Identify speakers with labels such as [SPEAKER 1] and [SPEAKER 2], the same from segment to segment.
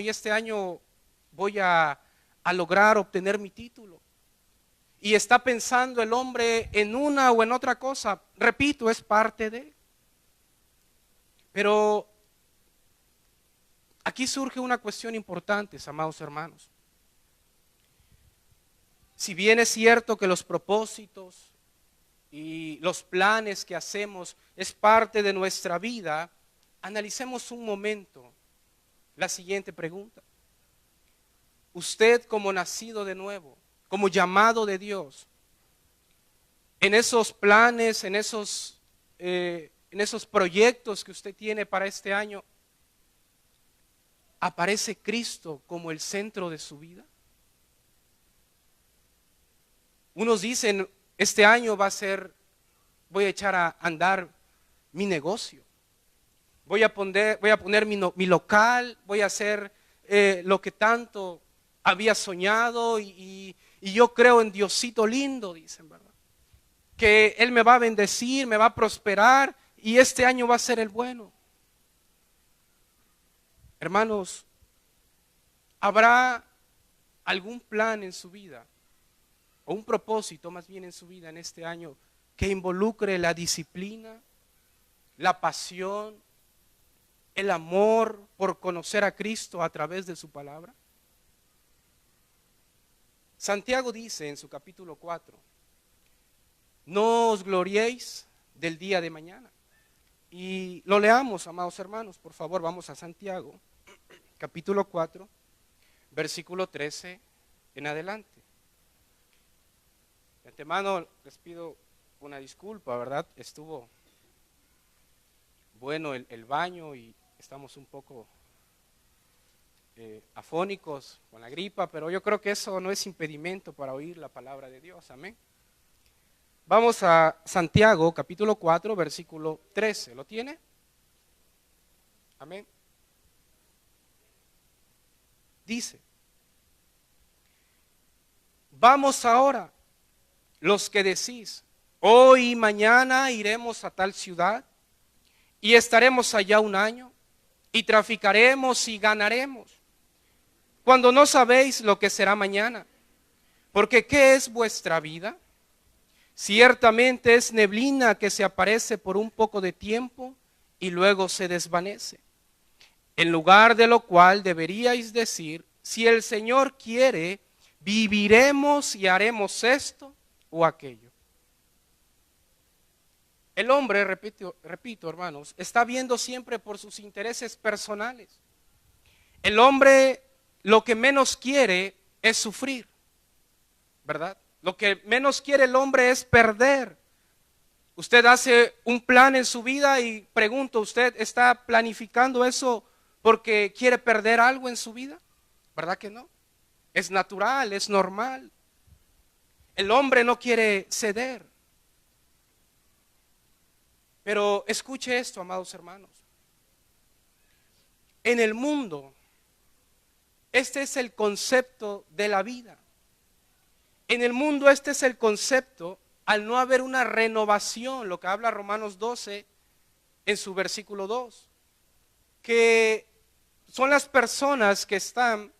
[SPEAKER 1] y este año voy a lograr obtener mi título. Y está pensando el hombre en una o en otra cosa. Repito, es parte de. Pero aquí surge una cuestión importante, amados hermanos. Si bien es cierto que los propósitos y los planes que hacemos es parte de nuestra vida, analicemos un momento la siguiente pregunta. Usted, como nacido de nuevo, como llamado de Dios, en esos planes, en esos proyectos que usted tiene para este año, ¿aparece Cristo como el centro de su vida? Unos dicen, este año voy a echar a andar mi negocio. Voy a poner mi local, voy a hacer lo que tanto había soñado y yo creo en Diosito lindo, dicen, ¿verdad? Que Él me va a bendecir, me va a prosperar y este año va a ser el bueno. Hermanos, ¿habrá algún plan en su vida, o un propósito más bien en su vida en este año, que involucre la disciplina, la pasión, el amor por conocer a Cristo a través de su palabra? Santiago dice en su capítulo 4, no os gloriéis del día de mañana. Y lo leamos, amados hermanos, por favor, vamos a Santiago, capítulo 4, versículo 13 en adelante. De antemano les pido una disculpa, ¿verdad? Estuvo bueno el baño y estamos un poco afónicos con la gripa, pero yo creo que eso no es impedimento para oír la palabra de Dios, amén. Vamos a Santiago, capítulo 4, versículo 13, ¿lo tiene? Amén. Dice, vamos ahora, los que decís, hoy y mañana iremos a tal ciudad y estaremos allá un año y traficaremos y ganaremos, cuando no sabéis lo que será mañana. Porque ¿qué es vuestra vida? Ciertamente es neblina que se aparece por un poco de tiempo y luego se desvanece. En lugar de lo cual deberíais decir, si el Señor quiere, viviremos y haremos esto o aquello. El hombre, repito hermanos, está viendo siempre por sus intereses personales. El hombre lo que menos quiere es sufrir, ¿verdad? Lo que menos quiere el hombre es perder. Usted hace un plan en su vida y pregunto, ¿usted está planificando eso porque quiere perder algo en su vida? ¿Verdad que no? Es natural, es normal. El hombre no quiere ceder. Pero escuche esto, amados hermanos. En el mundo, este es el concepto de la vida. En el mundo este es el concepto, al no haber una renovación, lo que habla Romanos 12 en su versículo 2, que son las personas que están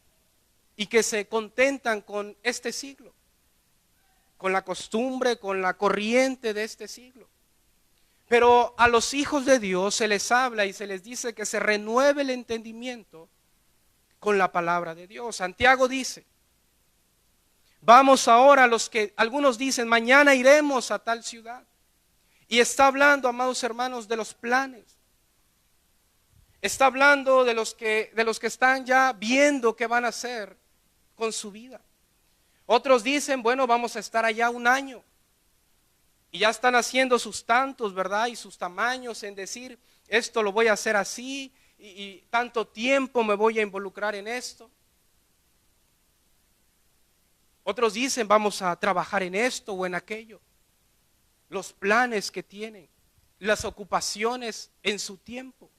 [SPEAKER 1] y que se contentan con este siglo, con la costumbre, con la corriente de este siglo. Pero a los hijos de Dios se les habla y se les dice que se renueve el entendimiento con la palabra de Dios. Santiago dice, vamos ahora, algunos dicen, mañana iremos a tal ciudad. Y está hablando, amados hermanos, de los planes. Está hablando de los que están ya viendo qué van a hacer con su vida. Otros dicen, bueno, vamos a estar allá un año. Y ya están haciendo sus tantos, ¿verdad? Y sus tamaños en decir, esto lo voy a hacer así y tanto tiempo me voy a involucrar en esto. Otros dicen, vamos a trabajar en esto o en aquello. Los planes que tienen, las ocupaciones en su tiempo.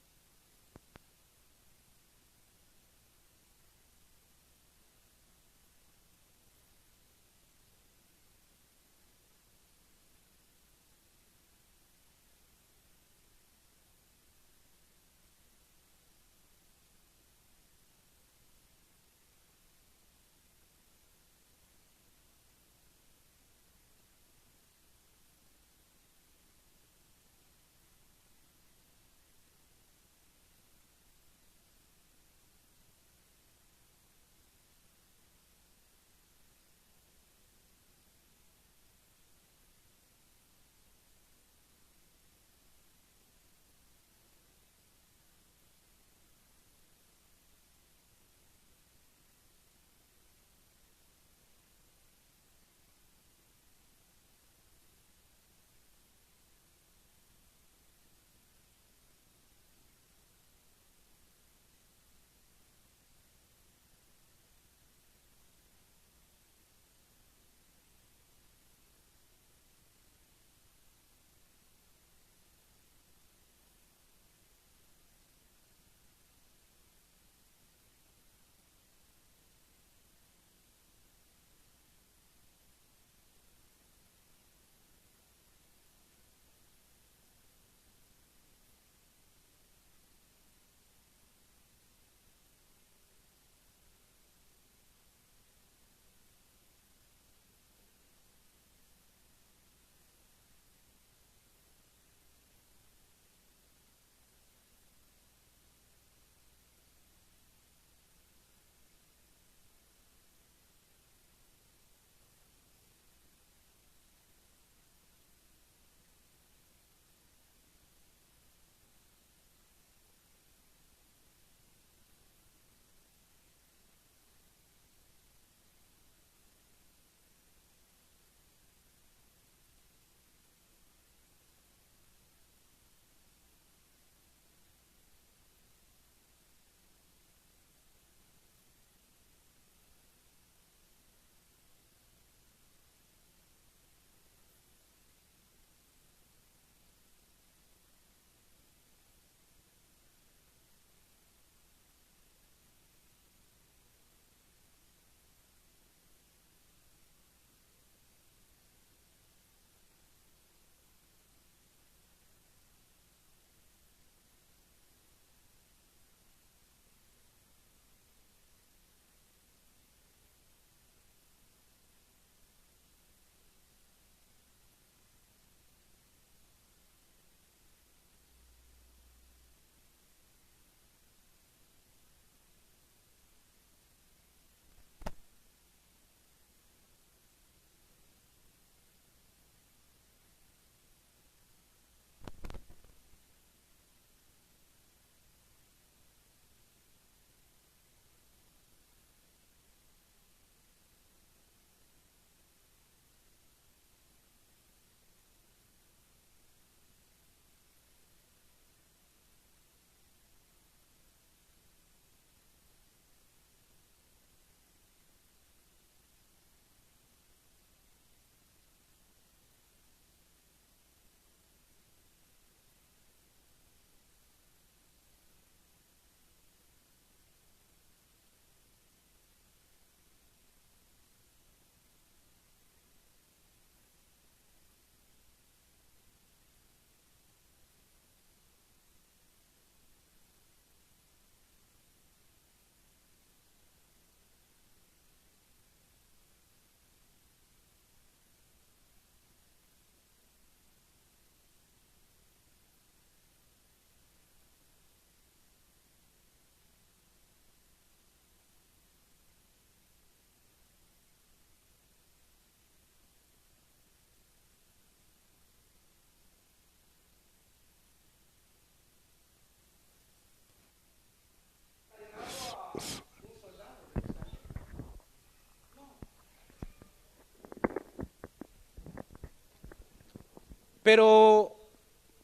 [SPEAKER 1] Pero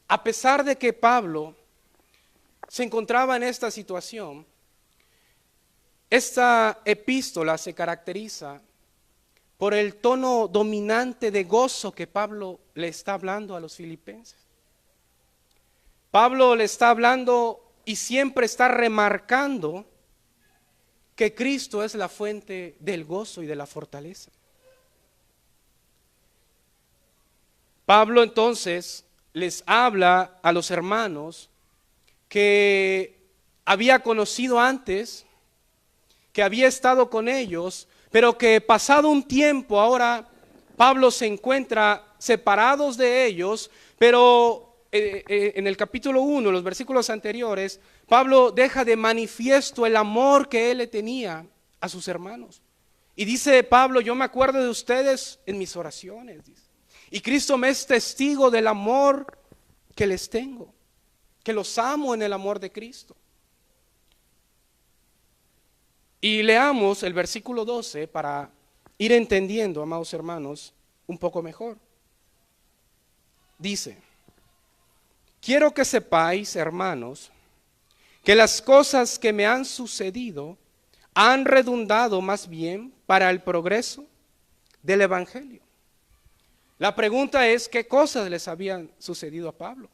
[SPEAKER 1] a pesar de que Pablo se encontraba en esta situación, esta epístola se caracteriza por el tono dominante de gozo que Pablo le está hablando a los filipenses. Pablo le está hablando y siempre está remarcando que Cristo es la fuente del gozo y de la fortaleza. Pablo entonces les habla a los hermanos que había conocido antes, que había estado con ellos, pero que pasado un tiempo ahora Pablo se encuentra separados de ellos, pero en el capítulo 1, los versículos anteriores, Pablo deja de manifiesto el amor que él le tenía a sus hermanos. Y dice Pablo, yo me acuerdo de ustedes en mis oraciones, dice. Y Cristo me es testigo del amor que les tengo, que los amo en el amor de Cristo. Y leamos el versículo 12 para ir entendiendo, amados hermanos, un poco mejor. Dice, quiero que sepáis, hermanos, que las cosas que me han sucedido han redundado más bien para el progreso del Evangelio. La pregunta es, ¿qué cosas les habían sucedido a Pablo?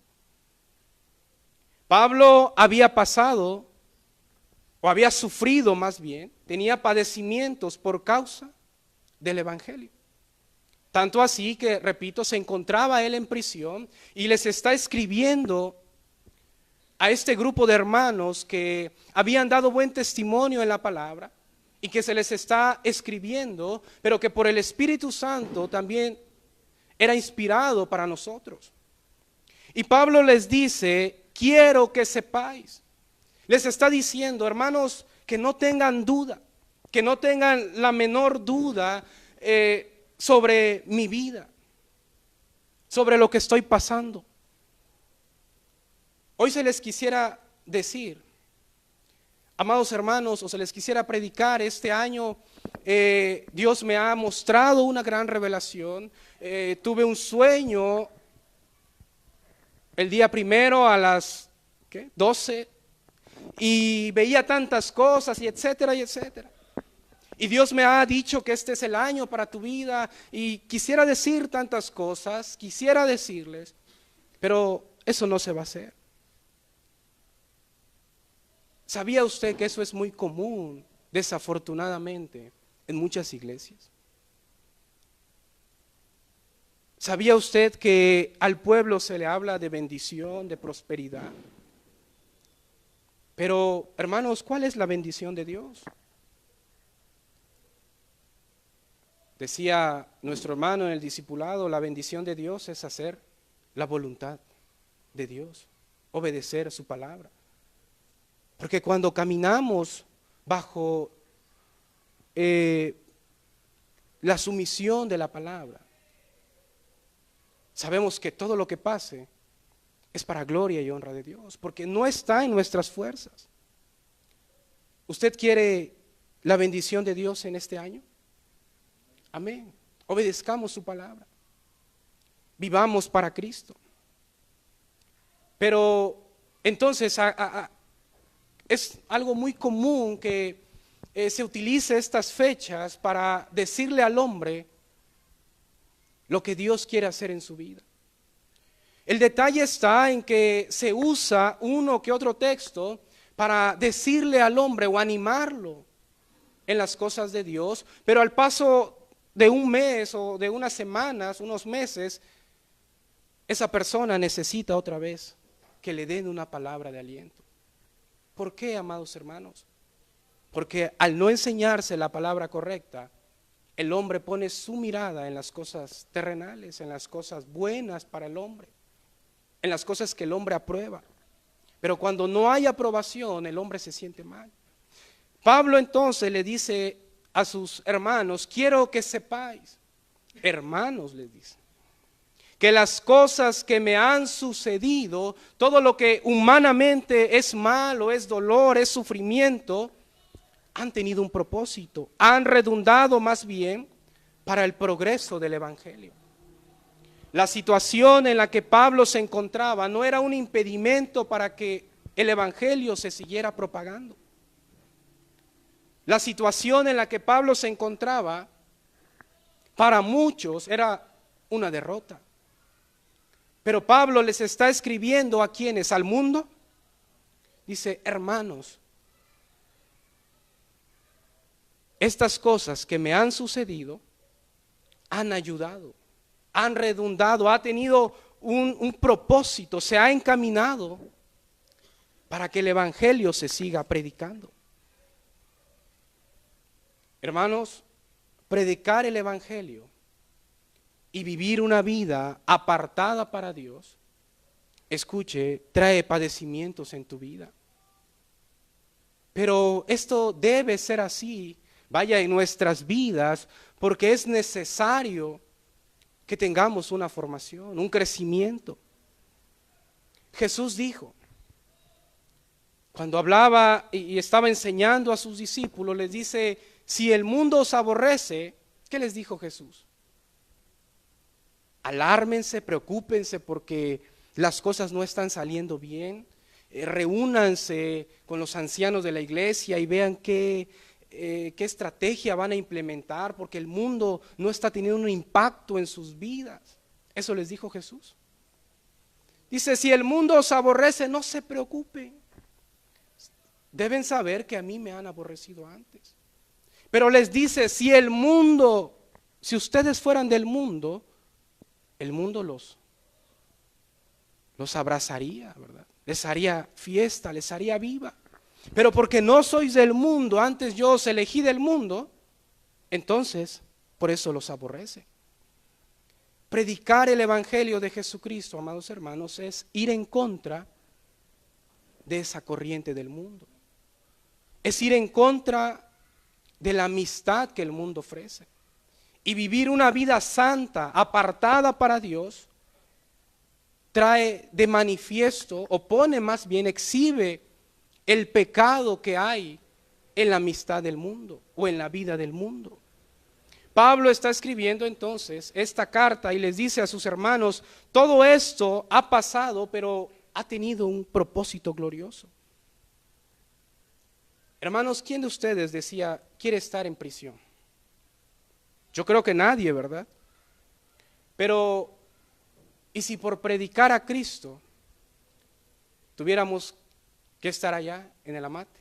[SPEAKER 1] Pablo había pasado, o había sufrido más bien, tenía padecimientos por causa del Evangelio. Tanto así que, repito, se encontraba él en prisión y les está escribiendo a este grupo de hermanos que habían dado buen testimonio en la palabra y que se les está escribiendo, pero que por el Espíritu Santo también era inspirado para nosotros. Y Pablo les dice, quiero que sepáis. Les está diciendo, hermanos, que no tengan duda, que no tengan la menor duda sobre mi vida, sobre lo que estoy pasando. Hoy se les quisiera decir, amados hermanos, o se les quisiera predicar, este año Dios me ha mostrado una gran revelación. Tuve un sueño el día primero a las 12 y veía tantas cosas y etcétera y etcétera. Y Dios me ha dicho que este es el año para tu vida y quisiera decir tantas cosas, quisiera decirles, pero eso no se va a hacer. ¿Sabía usted que eso es muy común, desafortunadamente, en muchas iglesias? ¿Sabía usted que al pueblo se le habla de bendición, de prosperidad? Pero, hermanos, ¿cuál es la bendición de Dios? Decía nuestro hermano en el discipulado, la bendición de Dios es hacer la voluntad de Dios, obedecer su palabra. Porque cuando caminamos bajo la sumisión de la palabra, sabemos que todo lo que pase es para gloria y honra de Dios, porque no está en nuestras fuerzas. ¿Usted quiere la bendición de Dios en este año? Amén. Obedezcamos su palabra. Vivamos para Cristo. Pero entonces es algo muy común que se utilice estas fechas para decirle al hombre lo que Dios quiere hacer en su vida. El detalle está en que se usa uno que otro texto para decirle al hombre o animarlo en las cosas de Dios, pero al paso de un mes o de unas semanas, unos meses, esa persona necesita otra vez que le den una palabra de aliento. ¿Por qué, amados hermanos? Porque al no enseñarse la palabra correcta, el hombre pone su mirada en las cosas terrenales, en las cosas buenas para el hombre, en las cosas que el hombre aprueba. Pero cuando no hay aprobación, el hombre se siente mal. Pablo entonces le dice a sus hermanos, quiero que sepáis, hermanos les dice, que las cosas que me han sucedido, todo lo que humanamente es malo, es dolor, es sufrimiento, han tenido un propósito, han redundado más bien para el progreso del Evangelio. La situación en la que Pablo se encontraba no era un impedimento para que el evangelio se siguiera propagando. La situación en la que Pablo se encontraba para muchos era una derrota. Pero Pablo les está escribiendo a quienes, al mundo, dice: hermanos, estas cosas que me han sucedido han ayudado, han redundado, ha tenido un propósito, se ha encaminado para que el evangelio se siga predicando. Hermanos, predicar el evangelio y vivir una vida apartada para Dios, escuche, trae padecimientos en tu vida. Pero esto debe ser así, vaya, en nuestras vidas, porque es necesario que tengamos una formación, un crecimiento. Jesús dijo, cuando hablaba y estaba enseñando a sus discípulos, les dice: si el mundo os aborrece, ¿qué les dijo Jesús? Alármense, preocúpense porque las cosas no están saliendo bien. Reúnanse con los ancianos de la iglesia y vean qué estrategia van a implementar, porque el mundo no está teniendo un impacto en sus vidas. Eso les dijo Jesús. Dice: si el mundo os aborrece, no se preocupen. Deben saber que a mí me han aborrecido antes. Pero les dice: si ustedes fueran del mundo, el mundo los abrazaría, ¿verdad? Les haría fiesta, les haría viva. Pero porque no sois del mundo, antes yo os elegí del mundo, entonces por eso los aborrece. Predicar el evangelio de Jesucristo, amados hermanos, es ir en contra de esa corriente del mundo. Es ir en contra de la amistad que el mundo ofrece. Y vivir una vida santa, apartada para Dios, trae de manifiesto, o pone más bien, exhibe el pecado que hay en la amistad del mundo o en la vida del mundo. Pablo está escribiendo entonces esta carta y les dice a sus hermanos: todo esto ha pasado, pero ha tenido un propósito glorioso. Hermanos, ¿quién de ustedes decía quiere estar en prisión? Yo creo que nadie, ¿verdad? Pero, ¿y si por predicar a Cristo tuviéramos que estar allá en el amate?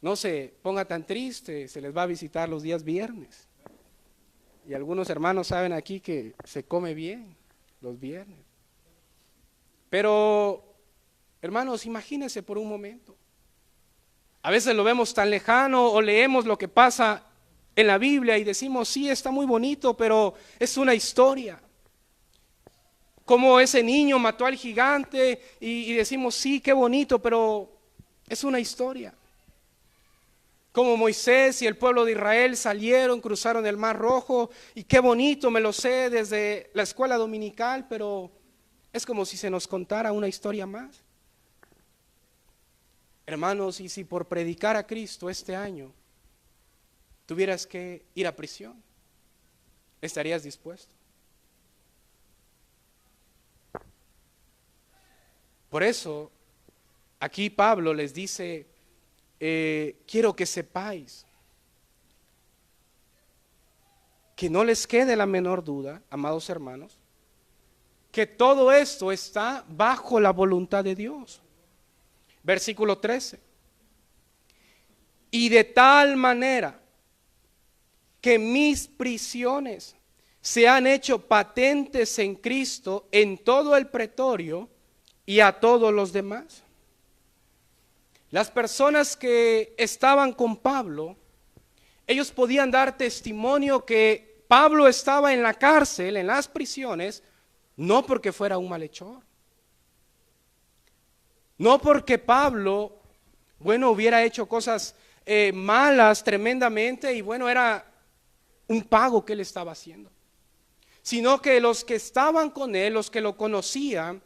[SPEAKER 1] No se ponga tan triste, se les va a visitar los días viernes. Y algunos hermanos saben aquí que se come bien los viernes. Pero, hermanos, imagínense por un momento. A veces lo vemos tan lejano o leemos lo que pasa en la Biblia y decimos: sí, está muy bonito, pero es una historia. Como ese niño mató al gigante y decimos: sí, qué bonito, pero es una historia. Como Moisés y el pueblo de Israel salieron, cruzaron el Mar Rojo, y qué bonito, me lo sé desde la escuela dominical, pero es como si se nos contara una historia más. Hermanos, y si por predicar a Cristo este año tuvieras que ir a prisión, ¿estarías dispuesto? Por eso, aquí Pablo les dice: quiero que sepáis, que no les quede la menor duda, amados hermanos, que todo esto está bajo la voluntad de Dios. Versículo 13. Y de tal manera que mis prisiones se han hecho patentes en Cristo en todo el pretorio y a todos los demás. Las personas que estaban con Pablo, ellos podían dar testimonio que Pablo estaba en la cárcel, en las prisiones, no porque fuera un malhechor, no porque Pablo, hubiera hecho cosas malas tremendamente y era un pago que él estaba haciendo, sino que los que estaban con él, los que lo conocían,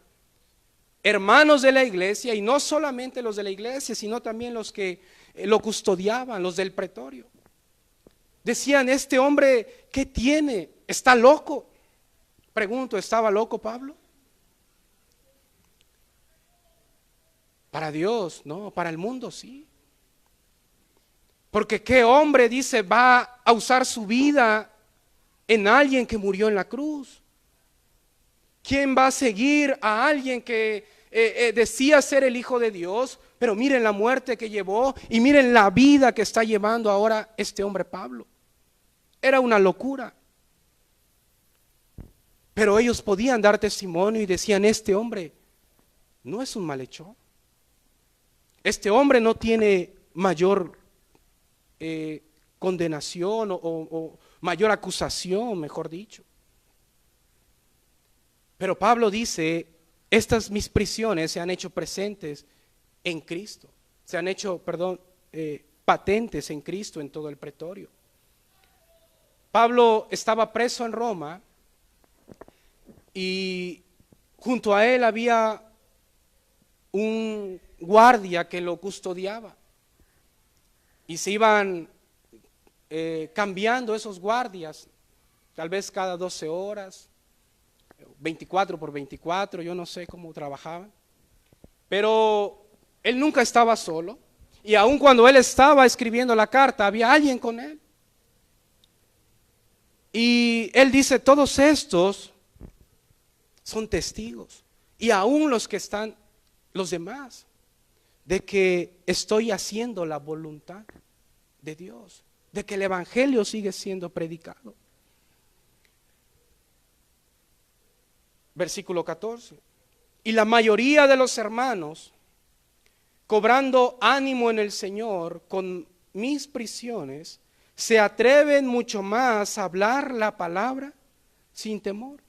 [SPEAKER 1] hermanos de la iglesia, y no solamente los de la iglesia, sino también los que lo custodiaban, los del pretorio, decían: este hombre, ¿qué tiene? Está loco. Pregunto, ¿estaba loco Pablo? Para Dios, no, para el mundo sí. Porque ¿qué hombre, dice, va a usar su vida en alguien que murió en la cruz? ¿Quién va a seguir a alguien que decía ser el Hijo de Dios? Pero miren la muerte que llevó y miren la vida que está llevando ahora este hombre Pablo. Era una locura. Pero ellos podían dar testimonio y decían, este hombre no es un malhechor. Este hombre no tiene mayor condenación o mayor acusación, mejor dicho. Pero Pablo dice, estas mis prisiones se han hecho presentes en Cristo. Se han hecho, patentes en Cristo en todo el pretorio. Pablo estaba preso en Roma y junto a él había un guardia que lo custodiaba. Y se iban cambiando esos guardias, tal vez cada 12 horas, 24 por 24, yo no sé cómo trabajaban. Pero él nunca estaba solo. Y aun cuando él estaba escribiendo la carta, había alguien con él. Y él dice, todos estos son testigos. Y aún los que están, los demás, de que estoy haciendo la voluntad de Dios, de que el evangelio sigue siendo predicado. Versículo 14. Y la mayoría de los hermanos, cobrando ánimo en el Señor con mis prisiones, se atreven mucho más a hablar la palabra sin temor.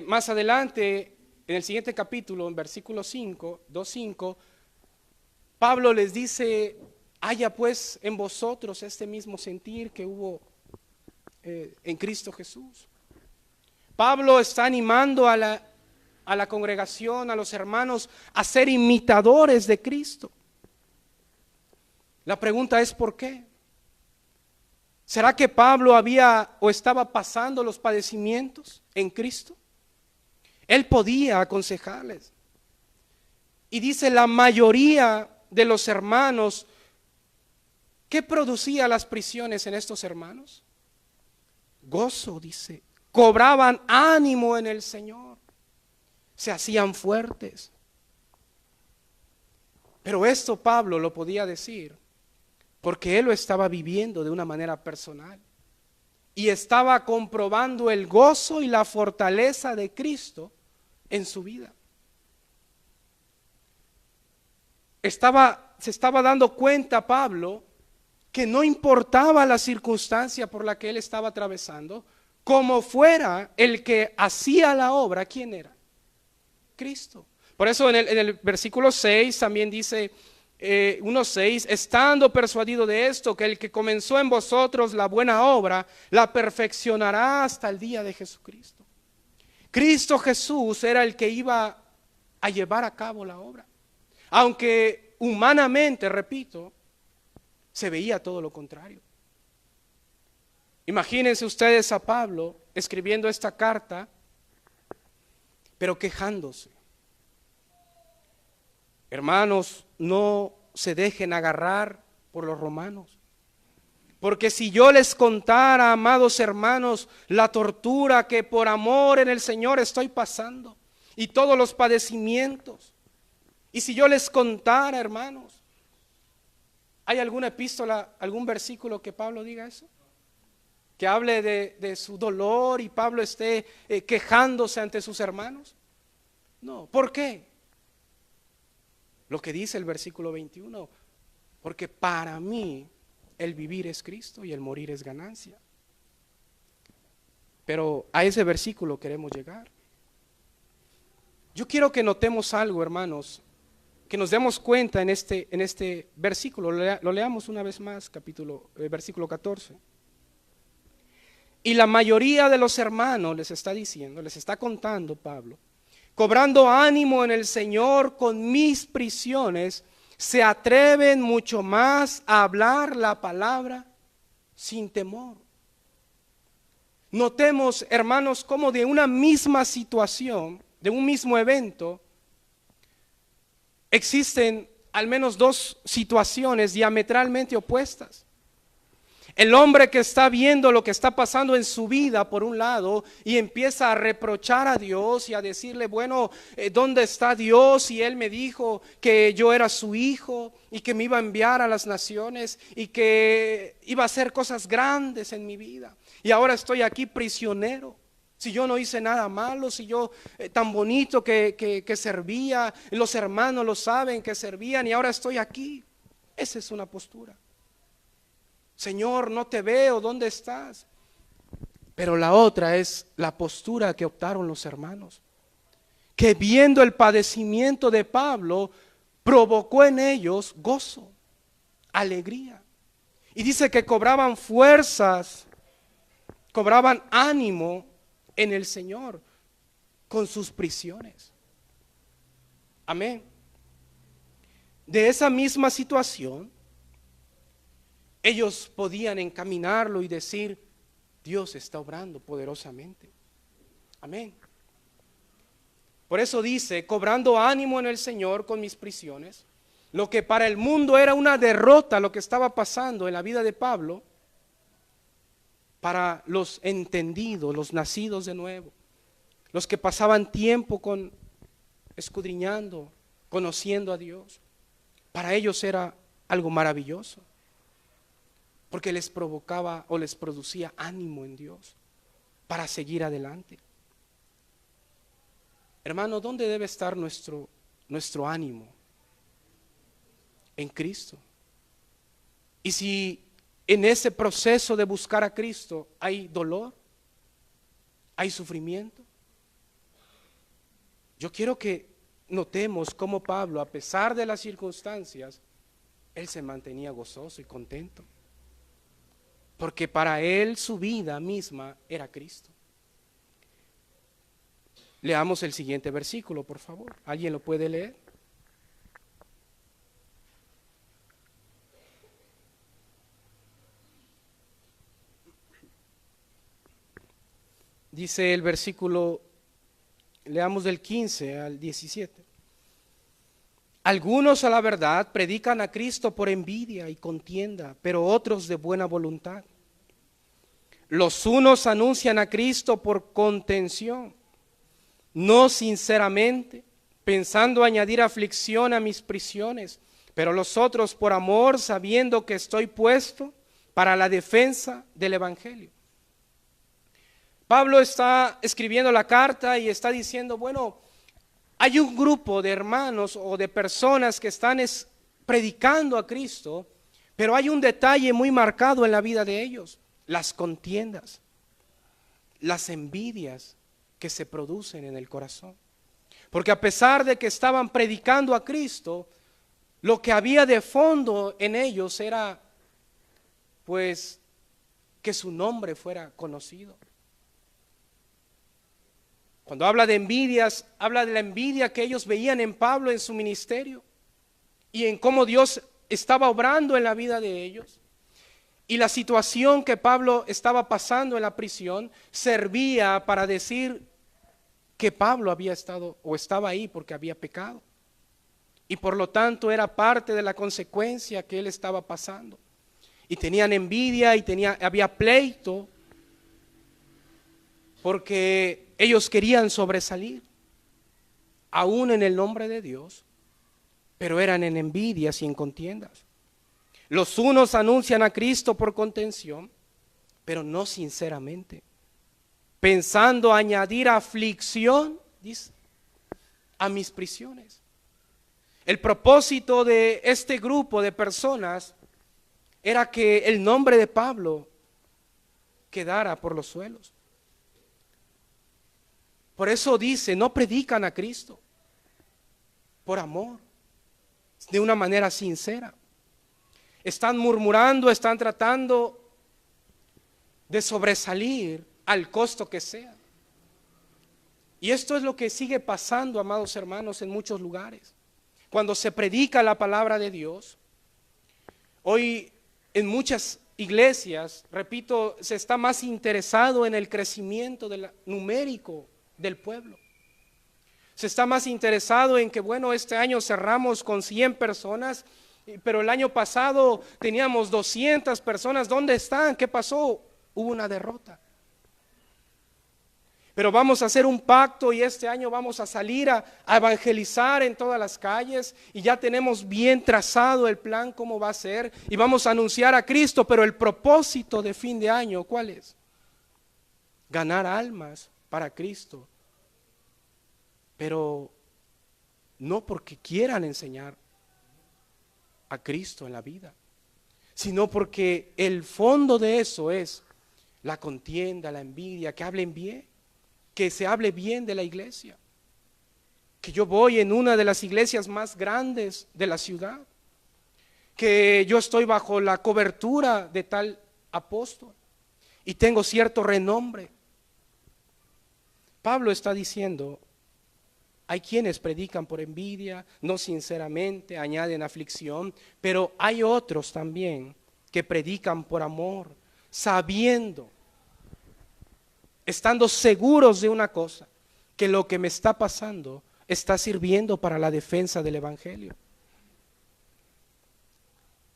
[SPEAKER 1] Más adelante, en el siguiente capítulo, en versículo 5, 2:5, Pablo les dice, haya pues en vosotros este mismo sentir que hubo en Cristo Jesús. Pablo está animando a la congregación, a los hermanos, a ser imitadores de Cristo. La pregunta es ¿por qué? ¿Será que Pablo había o estaba pasando los padecimientos en Cristo? Él podía aconsejarles. Y dice la mayoría de los hermanos, ¿qué producía las prisiones en estos hermanos? Gozo, dice. Cobraban ánimo en el Señor. Se hacían fuertes. Pero esto Pablo lo podía decir porque él lo estaba viviendo de una manera personal. Y estaba comprobando el gozo y la fortaleza de Cristo en su vida. Se estaba dando cuenta Pablo que no importaba la circunstancia por la que él estaba atravesando, como fuera el que hacía la obra, ¿quién era? Cristo. Por eso en el versículo 6 también dice, 1:6, estando persuadido de esto, que el que comenzó en vosotros la buena obra, la perfeccionará hasta el día de Jesucristo. Cristo Jesús era el que iba a llevar a cabo la obra. Aunque humanamente, repito, se veía todo lo contrario. Imagínense ustedes a Pablo escribiendo esta carta, pero quejándose. Hermanos, no se dejen agarrar por los romanos. Porque si yo les contara, amados hermanos, la tortura que por amor en el Señor estoy pasando y todos los padecimientos, y si yo les contara, hermanos, ¿hay alguna epístola, algún versículo que Pablo diga eso? Que hable de su dolor y Pablo esté quejándose ante sus hermanos. No, ¿por qué? Lo que dice el versículo 21, porque para mí el vivir es Cristo y el morir es ganancia. Pero a ese versículo queremos llegar. Yo quiero que notemos algo, hermanos, que nos demos cuenta en este versículo. Lo leamos una vez más, versículo 14. Y la mayoría de los hermanos les está diciendo, les está contando Pablo, cobrando ánimo en el Señor con mis prisiones, se atreven mucho más a hablar la palabra sin temor. Notemos, hermanos, cómo de una misma situación, de un mismo evento, existen al menos dos situaciones diametralmente opuestas. El hombre que está viendo lo que está pasando en su vida por un lado y empieza a reprochar a Dios y a decirle, bueno, ¿dónde está Dios? Y Él me dijo que yo era su hijo y que me iba a enviar a las naciones y que iba a hacer cosas grandes en mi vida. Y ahora estoy aquí prisionero. Si yo no hice nada malo, si yo tan bonito que servía, los hermanos lo saben que servían y ahora estoy aquí. Esa es una postura. Señor, no te veo, ¿dónde estás? Pero la otra es la postura que optaron los hermanos, que viendo el padecimiento de Pablo, provocó en ellos gozo, alegría. Y dice que cobraban fuerzas, cobraban ánimo en el Señor con sus prisiones. Amén. De esa misma situación, ellos podían encaminarlo y decir, Dios está obrando poderosamente. Amén. Por eso dice, cobrando ánimo en el Señor con mis prisiones, lo que para el mundo era una derrota, lo que estaba pasando en la vida de Pablo, para los entendidos, los nacidos de nuevo, los que pasaban tiempo escudriñando, conociendo a Dios, para ellos era algo maravilloso. Porque les provocaba o les producía ánimo en Dios para seguir adelante. Hermano, ¿dónde debe estar nuestro ánimo? En Cristo. Y si en ese proceso de buscar a Cristo hay dolor, hay sufrimiento, yo quiero que notemos cómo Pablo, a pesar de las circunstancias, él se mantenía gozoso y contento. Porque para él su vida misma era Cristo. Leamos el siguiente versículo, por favor. ¿Alguien lo puede leer? Dice el versículo, leamos del 15 al 17. Algunos a la verdad predican a Cristo por envidia y contienda, pero otros de buena voluntad. Los unos anuncian a Cristo por contención, no sinceramente, pensando añadir aflicción a mis prisiones, pero los otros por amor, sabiendo que estoy puesto para la defensa del Evangelio. Pablo está escribiendo la carta y está diciendo, bueno, hay un grupo de hermanos o de personas que están predicando a Cristo, pero hay un detalle muy marcado en la vida de ellos: las contiendas, las envidias que se producen en el corazón. Porque a pesar de que estaban predicando a Cristo, lo que había de fondo en ellos era, pues, que su nombre fuera conocido. Cuando habla de envidias, habla de la envidia que ellos veían en Pablo en su ministerio y en cómo Dios estaba obrando en la vida de ellos. Y la situación que Pablo estaba pasando en la prisión servía para decir que Pablo había estado o estaba ahí porque había pecado. Y por lo tanto era parte de la consecuencia que él estaba pasando. Y tenían envidia y había pleito porque ellos querían sobresalir, aún en el nombre de Dios, pero eran en envidias y en contiendas. Los unos anuncian a Cristo por contención, pero no sinceramente, pensando añadir aflicción, dice, a mis prisiones. El propósito de este grupo de personas era que el nombre de Pablo quedara por los suelos. Por eso dice, no predican a Cristo por amor, de una manera sincera. Están murmurando, están tratando de sobresalir al costo que sea. Y esto es lo que sigue pasando, amados hermanos, en muchos lugares. Cuando se predica la palabra de Dios, hoy en muchas iglesias, repito, se está más interesado en el crecimiento numérico del pueblo. Se está más interesado en que, bueno, este año cerramos con 100 personas, pero el año pasado teníamos 200 personas. ¿Dónde están? ¿Qué pasó? Hubo una derrota. Pero vamos a hacer un pacto y este año vamos a salir a evangelizar en todas las calles y ya tenemos bien trazado el plan cómo va a ser y vamos a anunciar a Cristo, pero el propósito de fin de año, ¿cuál es? Ganar almas para Cristo, pero no porque quieran enseñar a Cristo en la vida, sino porque el fondo de eso es la contienda, la envidia, que hablen bien, que se hable bien de la iglesia, que yo voy en una de las iglesias más grandes de la ciudad, que yo estoy bajo la cobertura de tal apóstol y tengo cierto renombre. Pablo está diciendo, hay quienes predican por envidia, no sinceramente, añaden aflicción, pero hay otros también que predican por amor, sabiendo, estando seguros de una cosa, que lo que me está pasando está sirviendo para la defensa del evangelio.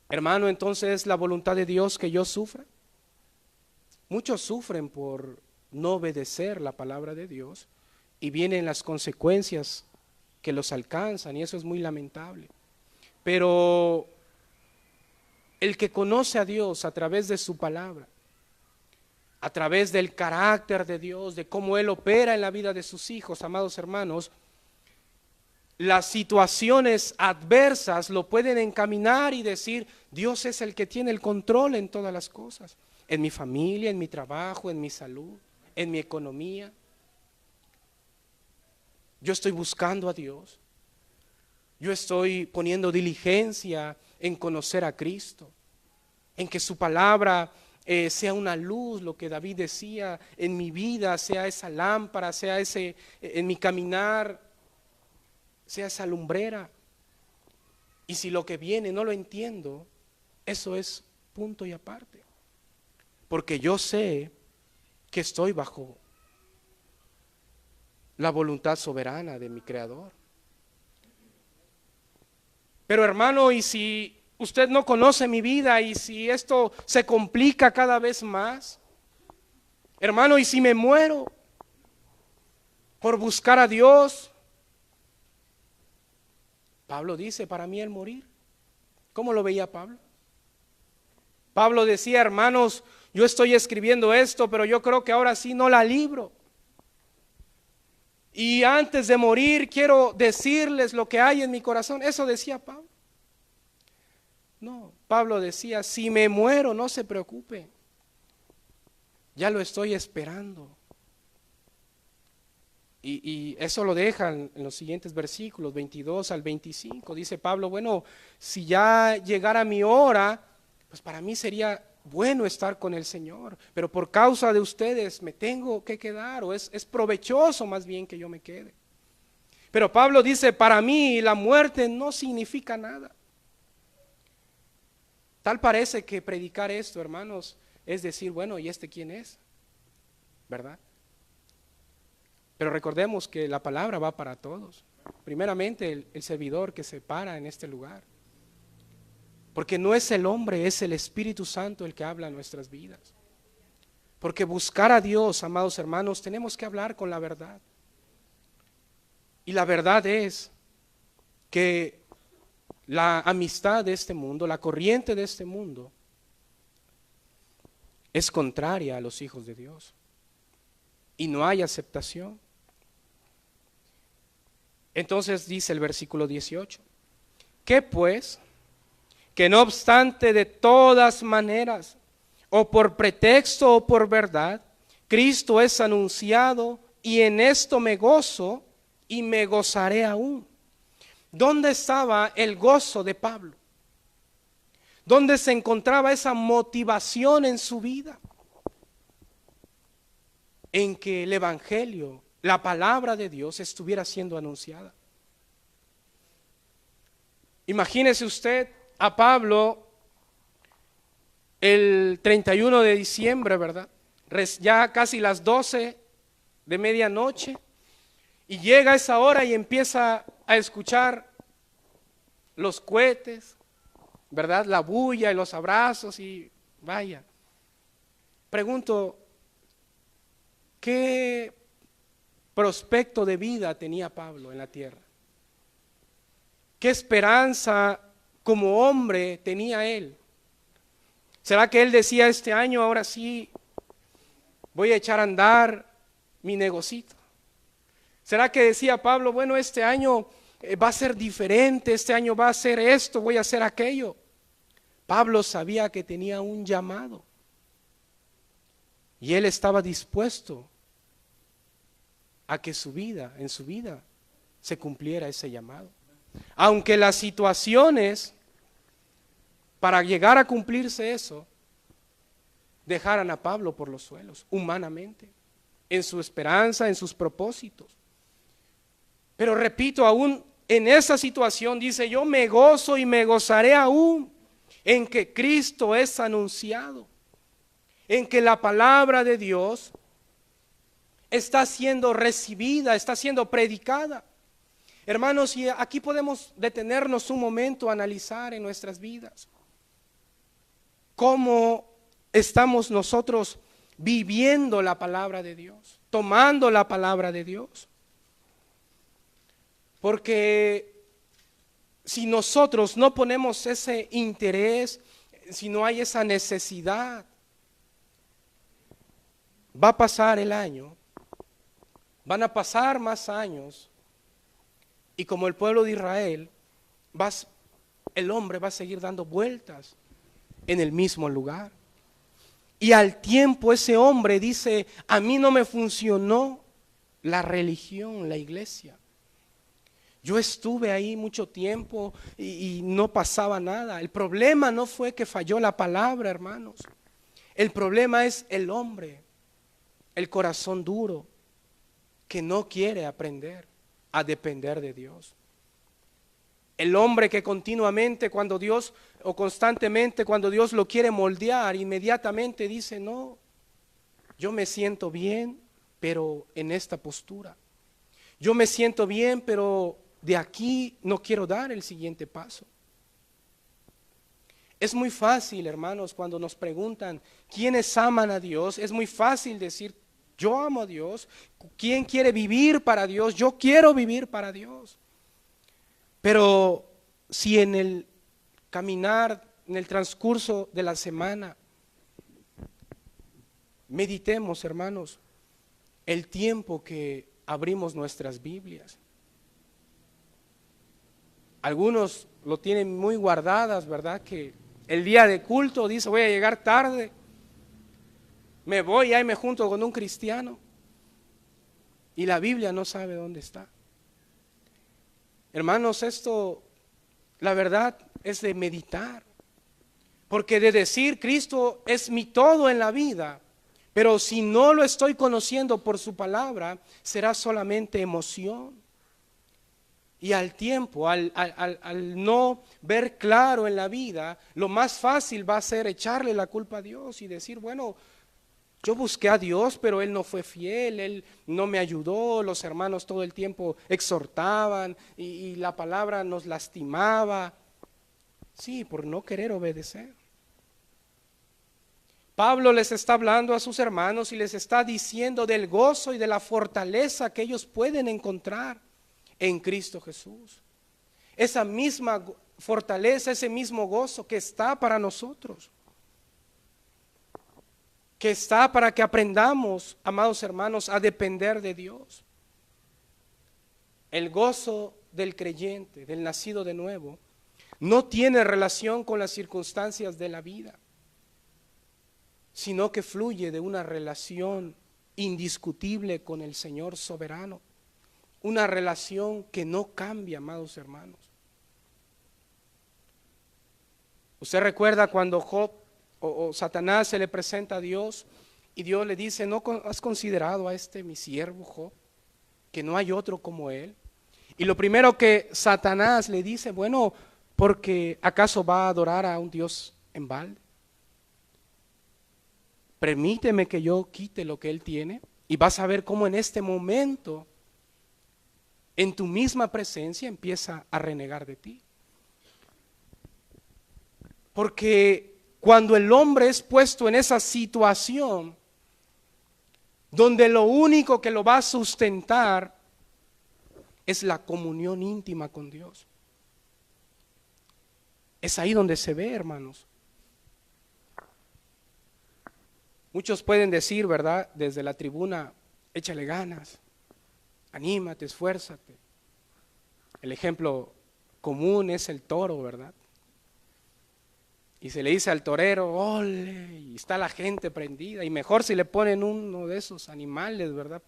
[SPEAKER 1] Hermano, entonces ¿es la voluntad de Dios que yo sufra? Muchos sufren por no obedecer la palabra de Dios y vienen las consecuencias que los alcanzan y eso es muy lamentable. Pero el que conoce a Dios a través de su palabra, a través del carácter de Dios, de cómo Él opera en la vida de sus hijos, amados hermanos, las situaciones adversas lo pueden encaminar y decir, Dios es el que tiene el control en todas las cosas, en mi familia, en mi trabajo, en mi salud, en mi economía. Yo estoy buscando a Dios, yo estoy poniendo diligencia en conocer a Cristo, en que su palabra sea una luz, lo que David decía, en mi vida, sea esa lámpara, sea ese, en mi caminar, sea esa lumbrera. Y si lo que viene no lo entiendo, eso es punto y aparte. Porque yo sé que estoy bajo la voluntad soberana de mi Creador. Pero hermano, y si usted no conoce mi vida y si esto se complica cada vez más, hermano, y si me muero por buscar a Dios, Pablo dice, para mí el morir. ¿Cómo lo veía Pablo? Pablo decía, hermanos, yo estoy escribiendo esto, pero yo creo que ahora sí no la libro. Y antes de morir quiero decirles lo que hay en mi corazón. Eso decía Pablo. No, Pablo decía, si me muero no se preocupe, ya lo estoy esperando. Y eso lo dejan en los siguientes versículos, 22 al 25. Dice Pablo, bueno, si ya llegara mi hora, pues para mí sería bueno estar con el Señor, pero por causa de ustedes me tengo que quedar, o es provechoso más bien que yo me quede. Pero Pablo dice, para mí la muerte no significa nada. Tal parece que predicar esto, hermanos, es decir, bueno, ¿y este quién es? ¿Verdad? Pero recordemos que la palabra va para todos. Primeramente el servidor que se para en este lugar. Porque no es el hombre, es el Espíritu Santo el que habla en nuestras vidas. Porque buscar a Dios, amados hermanos, tenemos que hablar con la verdad. Y la verdad es que la amistad de este mundo, la corriente de este mundo, es contraria a los hijos de Dios. Y no hay aceptación. Entonces dice el versículo 18, ¿qué pues? Que no obstante de todas maneras, o por pretexto o por verdad, Cristo es anunciado y en esto me gozo y me gozaré aún. ¿Dónde estaba el gozo de Pablo? ¿Dónde se encontraba esa motivación en su vida? En que el Evangelio, la palabra de Dios estuviera siendo anunciada. Imagínese usted a Pablo el 31 de diciembre, ¿verdad? Ya casi las 12 de medianoche, y llega esa hora y empieza a escuchar los cohetes, ¿verdad? La bulla y los abrazos y vaya. Pregunto, ¿qué prospecto de vida tenía Pablo en la tierra? ¿Qué esperanza como hombre tenía él? ¿Será que él decía este año, ahora sí, voy a echar a andar mi negocito? ¿Será que decía Pablo, bueno, este año va a ser diferente, este año va a ser esto, voy a hacer aquello? Pablo sabía que tenía un llamado y él estaba dispuesto a que en su vida, se cumpliera ese llamado. Aunque las situaciones para llegar a cumplirse eso dejaran a Pablo por los suelos, humanamente, en su esperanza, en sus propósitos. Pero repito, aún en esa situación dice, yo me gozo y me gozaré aún en que Cristo es anunciado, en que la palabra de Dios está siendo recibida, está siendo predicada. Hermanos, y aquí podemos detenernos un momento a analizar en nuestras vidas cómo estamos nosotros viviendo la palabra de Dios, tomando la palabra de Dios. Porque si nosotros no ponemos ese interés, si no hay esa necesidad, va a pasar el año, van a pasar más años, y como el pueblo de Israel, el hombre va a seguir dando vueltas en el mismo lugar. Y al tiempo ese hombre dice, a mí no me funcionó la religión, la iglesia. Yo estuve ahí mucho tiempo y no pasaba nada. El problema no fue que falló la palabra, hermanos. El problema es el hombre, el corazón duro, que no quiere aprender a depender de Dios. El hombre que continuamente cuando Dios, o constantemente cuando Dios lo quiere moldear, inmediatamente dice, no, yo me siento bien, pero en esta postura. Yo me siento bien, pero de aquí no quiero dar el siguiente paso. Es muy fácil, hermanos, cuando nos preguntan quiénes aman a Dios, es muy fácil decir, yo amo a Dios. ¿Quién quiere vivir para Dios? Yo quiero vivir para Dios. Pero si en el caminar, en el transcurso de la semana, meditemos, hermanos, el tiempo que abrimos nuestras Biblias. Algunos lo tienen muy guardadas, ¿verdad? Que el día de culto dice, voy a llegar tarde, me voy y ahí me junto con un cristiano. Y la Biblia no sabe dónde está. Hermanos, esto, la verdad, es de meditar. Porque de decir Cristo es mi todo en la vida, pero si no lo estoy conociendo por su palabra, será solamente emoción. Y al tiempo, al no ver claro en la vida, lo más fácil va a ser echarle la culpa a Dios y decir, bueno, yo busqué a Dios, pero Él no fue fiel, Él no me ayudó, los hermanos todo el tiempo exhortaban y la palabra nos lastimaba. Sí, por no querer obedecer. Pablo les está hablando a sus hermanos y les está diciendo del gozo y de la fortaleza que ellos pueden encontrar en Cristo Jesús. Esa misma fortaleza, ese mismo gozo que está para nosotros. Que está para que aprendamos, amados hermanos, a depender de Dios. El gozo del creyente, del nacido de nuevo, no tiene relación con las circunstancias de la vida, sino que fluye de una relación indiscutible con el Señor soberano, una relación que no cambia, amados hermanos. Usted recuerda cuando Job o Satanás se le presenta a Dios y Dios le dice, ¿no has considerado a mi siervo Job? Que no hay otro como él. Y lo primero que Satanás le dice, bueno, porque ¿acaso va a adorar a un Dios en balde? permíteme que yo quite lo que él tiene, y vas a ver cómo en este momento, en tu misma presencia, empieza a renegar de ti. Porque cuando el hombre es puesto en esa situación, donde lo único que lo va a sustentar es la comunión íntima con Dios. Es ahí donde se ve, hermanos. Muchos pueden decir, ¿verdad?, desde la tribuna, échale ganas, anímate, esfuérzate. El ejemplo común es el toro, ¿verdad? Y se le dice al torero, ole, y está la gente prendida, y mejor si le ponen uno de esos animales, ¿verdad?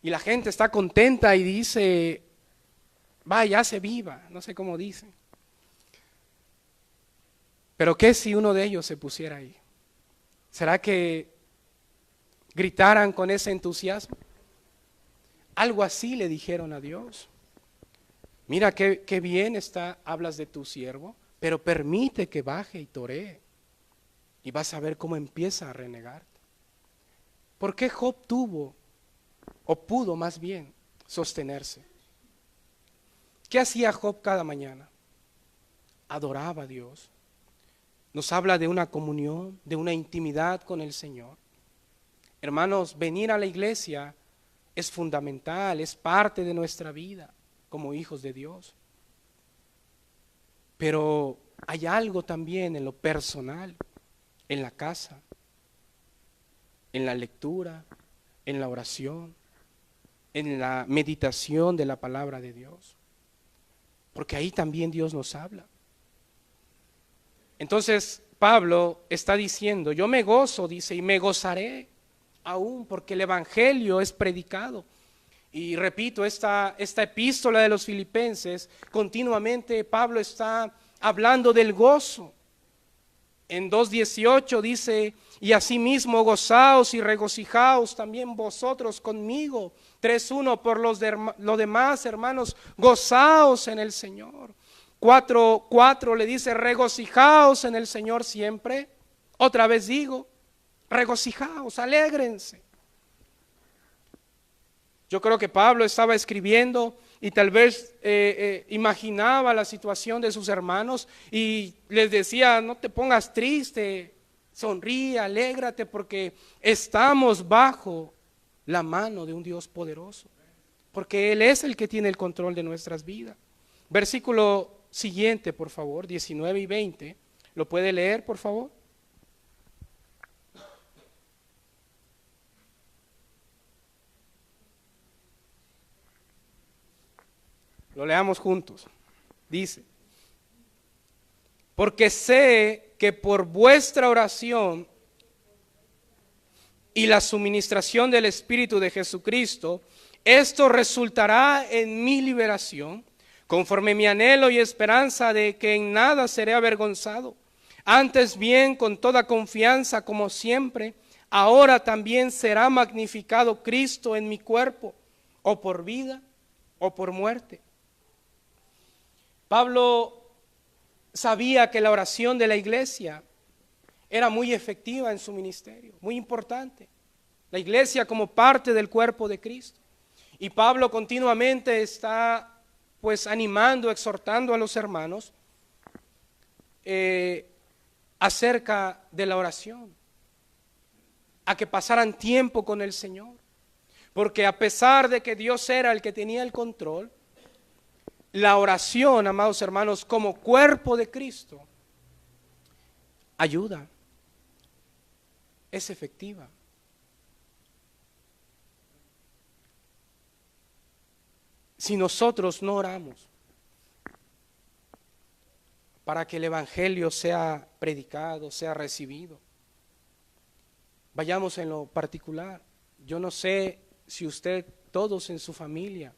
[SPEAKER 1] Y la gente está contenta y dice, vaya, se viva, no sé cómo dicen. Pero ¿qué si uno de ellos se pusiera ahí? ¿Será que gritaran con ese entusiasmo? Algo así le dijeron a Dios. Mira qué bien hablas de tu siervo, pero permite que baje y toree. Y vas a ver cómo empieza a renegarte. ¿Por qué Job tuvo, o pudo más bien, sostenerse? ¿Qué hacía Job cada mañana? Adoraba a Dios. Nos habla de una comunión, de una intimidad con el Señor. Hermanos, venir a la iglesia es fundamental, es parte de nuestra vida como hijos de Dios. Pero hay algo también en lo personal, en la casa, en la lectura, en la oración, en la meditación de la palabra de Dios. Porque ahí también Dios nos habla. Entonces Pablo está diciendo, yo me gozo, dice, y me gozaré aún porque el evangelio es predicado. Y repito, esta epístola de los Filipenses, continuamente Pablo está hablando del gozo. En 2:18 dice, y asimismo gozaos y regocijaos también vosotros conmigo. 3:1, por lo demás, hermanos, gozaos en el Señor. 4:4 le dice, regocijaos en el Señor siempre. Otra vez digo, regocijaos, alégrense. Yo creo que Pablo estaba escribiendo y tal vez imaginaba la situación de sus hermanos y les decía, no te pongas triste, sonríe, alégrate, porque estamos bajo la mano de un Dios poderoso, porque Él es el que tiene el control de nuestras vidas. Versículo siguiente, por favor, 19 y 20, ¿lo puede leer, por favor? Lo leamos juntos. Dice, porque sé que por vuestra oración y la suministración del Espíritu de Jesucristo, esto resultará en mi liberación, conforme mi anhelo y esperanza de que en nada seré avergonzado. Antes bien, con toda confianza, como siempre, ahora también será magnificado Cristo en mi cuerpo, o por vida o por muerte. Pablo sabía que la oración de la iglesia era muy efectiva en su ministerio, muy importante. La iglesia como parte del cuerpo de Cristo. Y Pablo continuamente está pues animando, exhortando a los hermanos acerca de la oración, a que pasaran tiempo con el Señor. Porque a pesar de que Dios era el que tenía el control, la oración, amados hermanos, como cuerpo de Cristo, ayuda, es efectiva. Si nosotros no oramos para que el evangelio sea predicado, sea recibido, vayamos en lo particular. Yo no sé si usted, todos en su familia,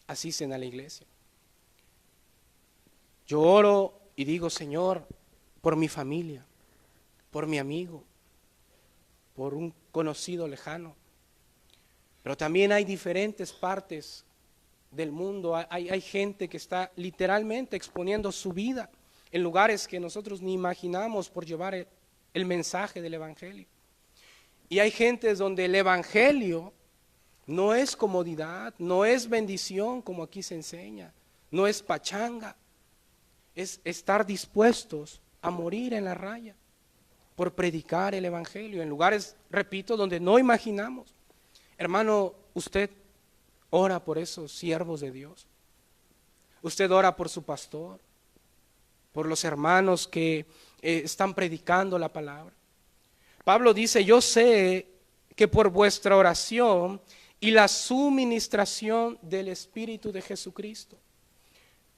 [SPEAKER 1] asisten a la iglesia. Yo oro y digo, Señor, por mi familia, por mi amigo, por un conocido lejano. Pero también hay diferentes partes del mundo, hay gente que está literalmente exponiendo su vida en lugares que nosotros ni imaginamos por llevar el mensaje del evangelio. Y hay gentes donde el evangelio no es comodidad, no es bendición como aquí se enseña, no es pachanga, es estar dispuestos a morir en la raya por predicar el evangelio en lugares, repito, donde no imaginamos. Hermano, usted ora por esos siervos de Dios. Usted ora por su pastor, por los hermanos que están predicando la palabra. Pablo dice, yo sé que por vuestra oración y la suministración del Espíritu de Jesucristo.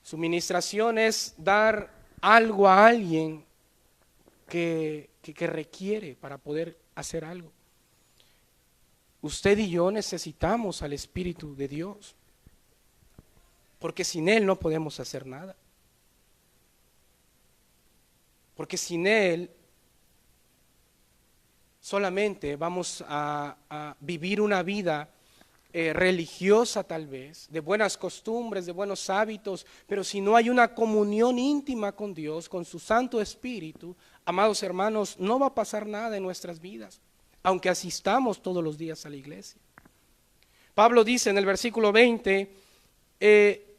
[SPEAKER 1] Suministración es dar algo a alguien que requiere para poder hacer algo. Usted y yo necesitamos al Espíritu de Dios, porque sin Él no podemos hacer nada. Porque sin Él solamente vamos a vivir una vida religiosa tal vez, de buenas costumbres, de buenos hábitos, pero si no hay una comunión íntima con Dios, con su Santo Espíritu, amados hermanos, no va a pasar nada en nuestras vidas, aunque asistamos todos los días a la iglesia. Pablo dice en el versículo 20,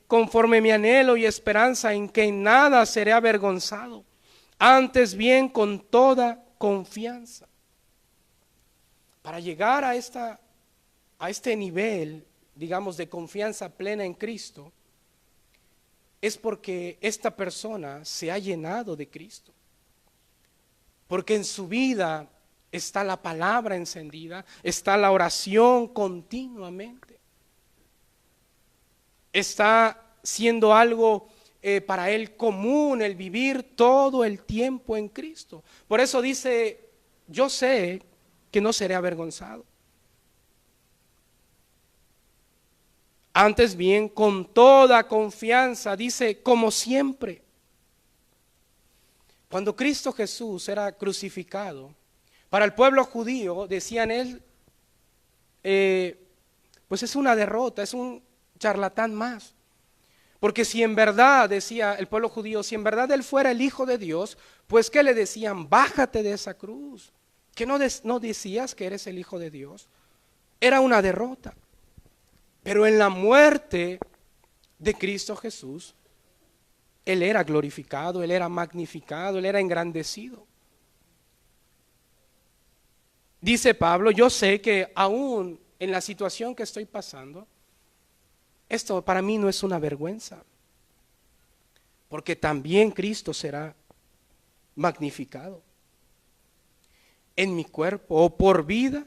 [SPEAKER 1] conforme mi anhelo y esperanza en que en nada seré avergonzado, antes bien con toda confianza. Para llegar a este nivel, digamos, de confianza plena en Cristo, es porque esta persona se ha llenado de Cristo. Porque en su vida está la palabra encendida, está la oración continuamente. Está siendo algo para él común el vivir todo el tiempo en Cristo. Por eso dice, yo sé que no seré avergonzado. Antes bien, con toda confianza, dice, como siempre. Cuando Cristo Jesús era crucificado, para el pueblo judío decían él, pues es una derrota, es un charlatán más. Porque si en verdad, decía el pueblo judío, si en verdad él fuera el Hijo de Dios, pues ¿qué le decían? Bájate de esa cruz. ¿Que no decías que eres el Hijo de Dios? Era una derrota. Pero en la muerte de Cristo Jesús, Él era glorificado, Él era magnificado, Él era engrandecido. Dice Pablo, yo sé que aún en la situación que estoy pasando, esto para mí no es una vergüenza, porque también Cristo será magnificado en mi cuerpo, o por vida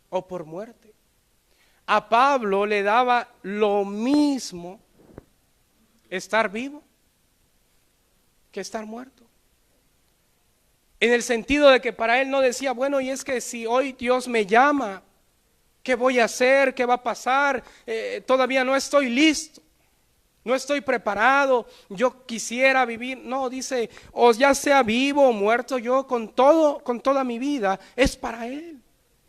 [SPEAKER 1] o por muerte. A Pablo le daba lo mismo estar vivo que estar muerto. En el sentido de que para él no decía, bueno, y es que si hoy Dios me llama, ¿qué voy a hacer? ¿Qué va a pasar? Todavía no estoy listo, no estoy preparado, yo quisiera vivir. No, dice, o ya sea vivo o muerto, yo con toda mi vida es para Él.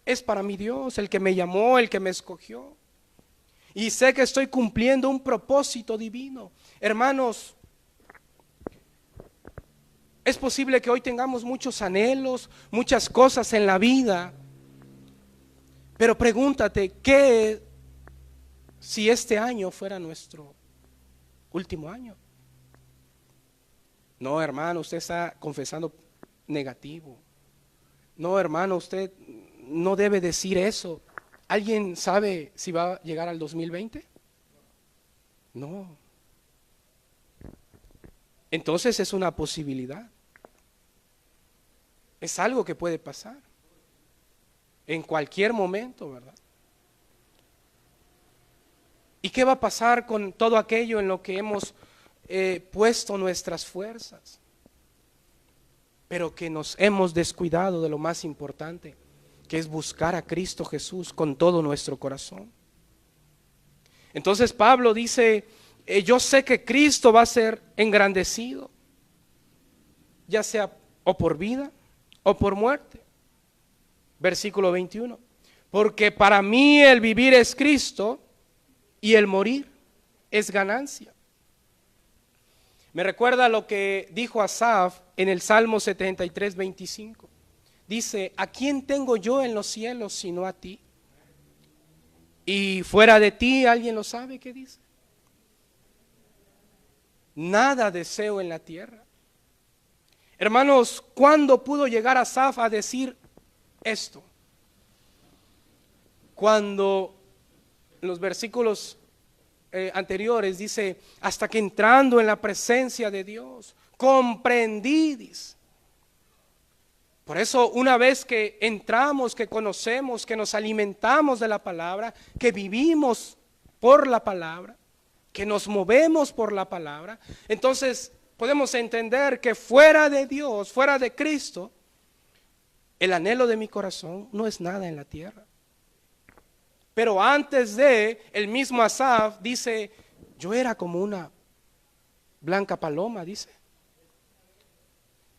[SPEAKER 1] Es para mi Dios, el que me llamó, el que me escogió. Y sé que estoy cumpliendo un propósito divino. Hermanos, es posible que hoy tengamos muchos anhelos, muchas cosas en la vida. Pero pregúntate, ¿qué si este año fuera nuestro último año? No, hermano, usted está confesando negativo. No, hermano, usted no debe decir eso. ¿Alguien sabe si va a llegar al 2020? No. Entonces es una posibilidad. Es algo que puede pasar en cualquier momento, ¿verdad? ¿Y qué va a pasar con todo aquello en lo que hemos puesto nuestras fuerzas? Pero que nos hemos descuidado de lo más importante, que es buscar a Cristo Jesús con todo nuestro corazón. Entonces Pablo dice, yo sé que Cristo va a ser engrandecido, ya sea o por vida o por muerte. Versículo 21. Porque para mí el vivir es Cristo y el morir es ganancia. Me recuerda lo que dijo Asaf en el Salmo 73, 25. dice, ¿a quién tengo yo en los cielos sino a ti? Y fuera de ti, ¿alguien lo sabe qué dice? Nada deseo en la tierra. Hermanos, ¿cuándo pudo llegar Asaf a decir esto? Cuando en los versículos anteriores dice, hasta que entrando en la presencia de Dios, comprendí, dice. Por eso una vez que entramos, que conocemos, que nos alimentamos de la palabra, que vivimos por la palabra, que nos movemos por la palabra, entonces podemos entender que fuera de Dios, fuera de Cristo, el anhelo de mi corazón no es nada en la tierra. Pero antes de, el mismo Asaf dice, yo era como una blanca paloma, dice.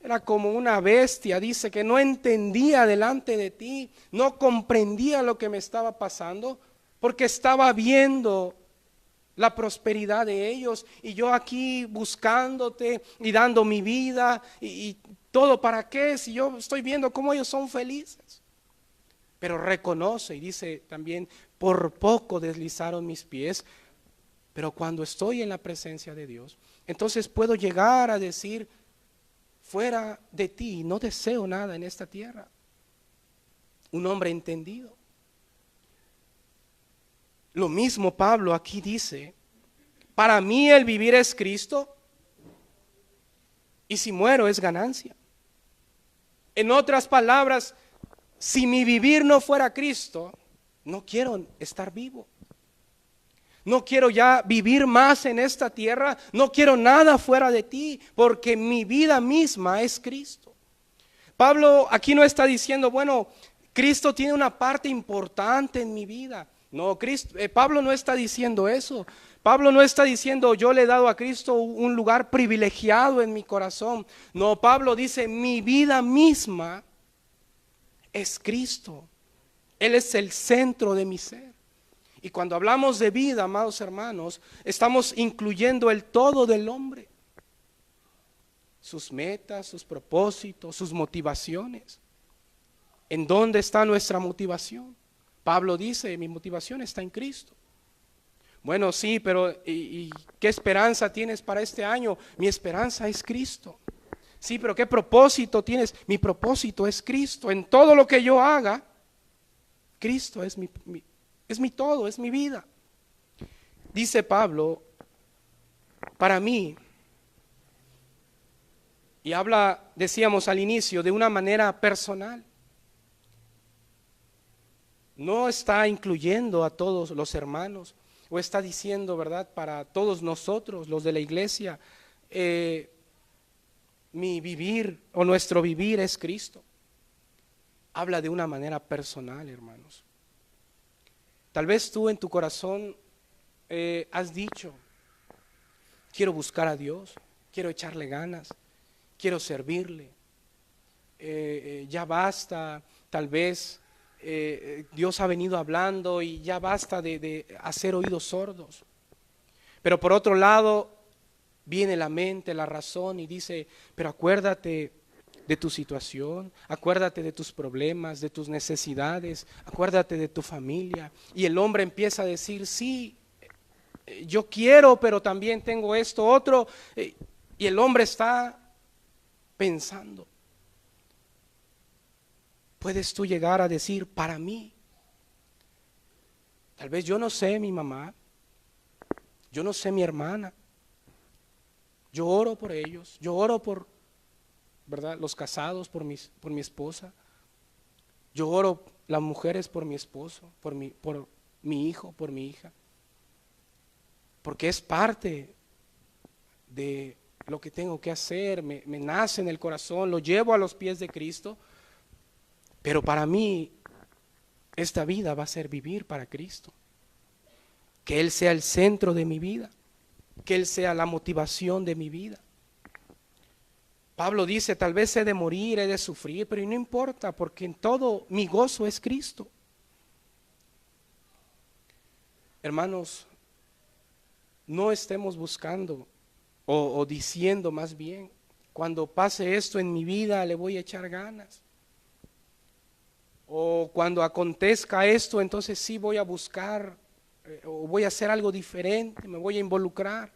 [SPEAKER 1] Era como una bestia, dice, que no entendía delante de ti, no comprendía lo que me estaba pasando, porque estaba viendo la prosperidad de ellos y yo aquí buscándote y dando mi vida y todo. ¿Para qué? Si yo estoy viendo cómo ellos son felices. Pero reconoce y dice también, por poco deslizaron mis pies, pero cuando estoy en la presencia de Dios, entonces puedo llegar a decir, fuera de ti no deseo nada en esta tierra. Un hombre entendido. Lo mismo Pablo aquí dice, para mí el vivir es Cristo y si muero es ganancia. En otras palabras, si mi vivir no fuera Cristo, no quiero estar vivo. No quiero ya vivir más en esta tierra, no quiero nada fuera de ti, porque mi vida misma es Cristo. Pablo aquí no está diciendo, bueno, Cristo tiene una parte importante en mi vida. No, Pablo no está diciendo eso. Pablo no está diciendo, yo le he dado a Cristo un lugar privilegiado en mi corazón. No, Pablo dice, mi vida misma es Cristo. Él es el centro de mi ser. Y cuando hablamos de vida, amados hermanos, estamos incluyendo el todo del hombre. Sus metas, sus propósitos, sus motivaciones. ¿En dónde está nuestra motivación? Pablo dice, mi motivación está en Cristo. Bueno, sí, pero ¿y qué esperanza tienes para este año? Mi esperanza es Cristo. Sí, pero ¿qué propósito tienes? Mi propósito es Cristo. En todo lo que yo haga, Cristo es mi todo, es mi vida. Dice Pablo, para mí, y habla, decíamos al inicio, de una manera personal. No está incluyendo a todos los hermanos, o está diciendo, ¿verdad?, para todos nosotros, los de la iglesia, mi vivir o nuestro vivir es Cristo. Habla de una manera personal, hermanos. Tal vez tú en tu corazón has dicho, quiero buscar a Dios, quiero echarle ganas, quiero servirle, ya basta, tal vez Dios ha venido hablando y ya basta de hacer oídos sordos. Pero por otro lado viene la mente, la razón y dice, pero acuérdate de tu situación, acuérdate de tus problemas, de tus necesidades, acuérdate de tu familia. Y el hombre empieza a decir, sí, yo quiero, pero también tengo esto, otro. Y el hombre está pensando. Puedes tú llegar a decir, para mí, tal vez yo no sé mi mamá, yo no sé mi hermana, yo oro por ellos, yo oro por, ¿verdad?, los casados, por mi esposa, yo oro las mujeres por mi esposo, por mi hijo, por mi hija, porque es parte de lo que tengo que hacer, me nace en el corazón, lo llevo a los pies de Cristo. Pero para mí, esta vida va a ser vivir para Cristo. Que Él sea el centro de mi vida. Que Él sea la motivación de mi vida. Pablo dice, tal vez he de morir, he de sufrir, pero no importa, porque en todo mi gozo es Cristo. Hermanos, no estemos buscando o diciendo más bien, cuando pase esto en mi vida le voy a echar ganas. o cuando acontezca esto, entonces sí voy a buscar o voy a hacer algo diferente, me voy a involucrar.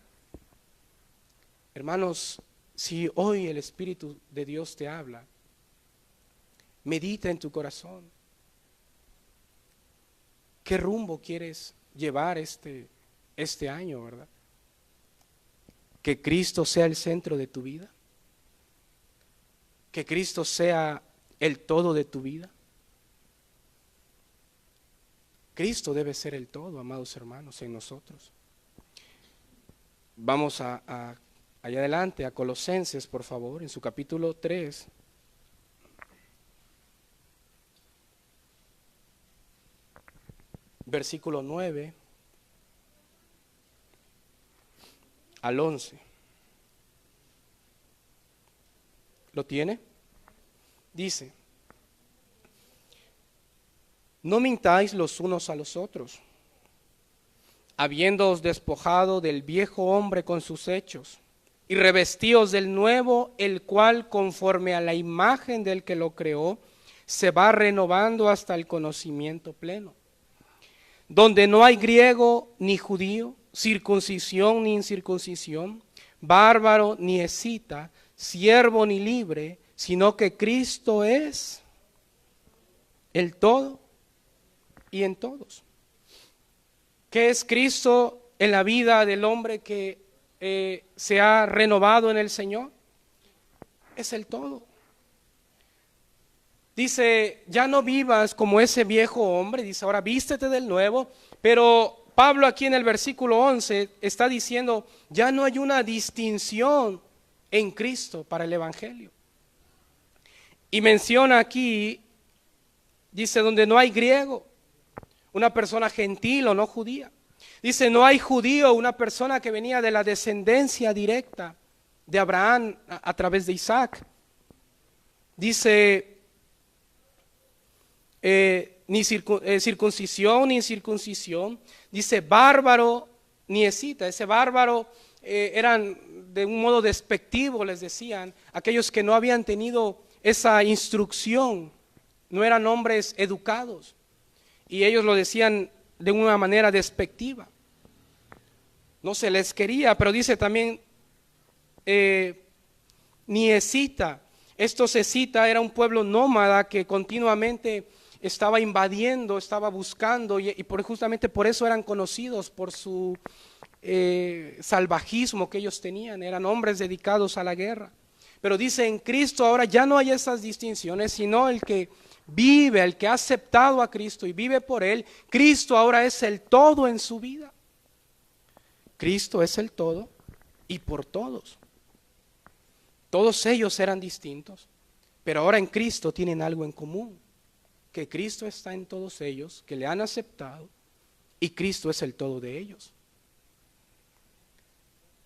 [SPEAKER 1] Hermanos, si hoy el Espíritu de Dios te habla, medita en tu corazón. ¿Qué rumbo quieres llevar este año, verdad? Que Cristo sea el centro de tu vida. Que Cristo sea el todo de tu vida. Cristo debe ser el todo, amados hermanos, en nosotros. Vamos allá adelante, a Colosenses, por favor, en su capítulo 3. Versículo 9 al 11. ¿Lo tiene? Dice: no mintáis los unos a los otros, habiéndoos despojado del viejo hombre con sus hechos, y revestíos del nuevo, el cual conforme a la imagen del que lo creó, se va renovando hasta el conocimiento pleno, donde no hay griego ni judío, circuncisión ni incircuncisión, bárbaro ni escita, siervo ni libre, sino que Cristo es el todo y en todos. ¿Qué es Cristo en la vida del hombre que se ha renovado en el Señor? Es el todo. Dice, ya no vivas como ese viejo hombre, dice, ahora vístete del nuevo, pero Pablo aquí en el versículo 11 está diciendo, ya no hay una distinción en Cristo para el Evangelio. Y menciona aquí, dice, donde no hay griego, una persona gentil o no judía. Dice, no hay judío, una persona que venía de la descendencia directa de Abraham a través de Isaac. Dice, ni circuncisión ni incircuncisión. Dice, bárbaro ni escita. Ese bárbaro eran de un modo despectivo, les decían, aquellos que no habían tenido esa instrucción, no eran hombres educados. Y ellos lo decían de una manera despectiva. No se les quería, pero dice también ni escita. Estos escita era un pueblo nómada que continuamente estaba invadiendo, estaba buscando y justamente por eso eran conocidos por su salvajismo que ellos tenían. Eran hombres dedicados a la guerra. Pero dice, en Cristo ahora ya no hay esas distinciones, sino el que vive, el que ha aceptado a Cristo y vive por Él, Cristo ahora es el todo en su vida. Cristo es el todo y por todos. Todos ellos eran distintos, pero ahora en Cristo tienen algo en común, que Cristo está en todos ellos, que le han aceptado y Cristo es el todo de ellos.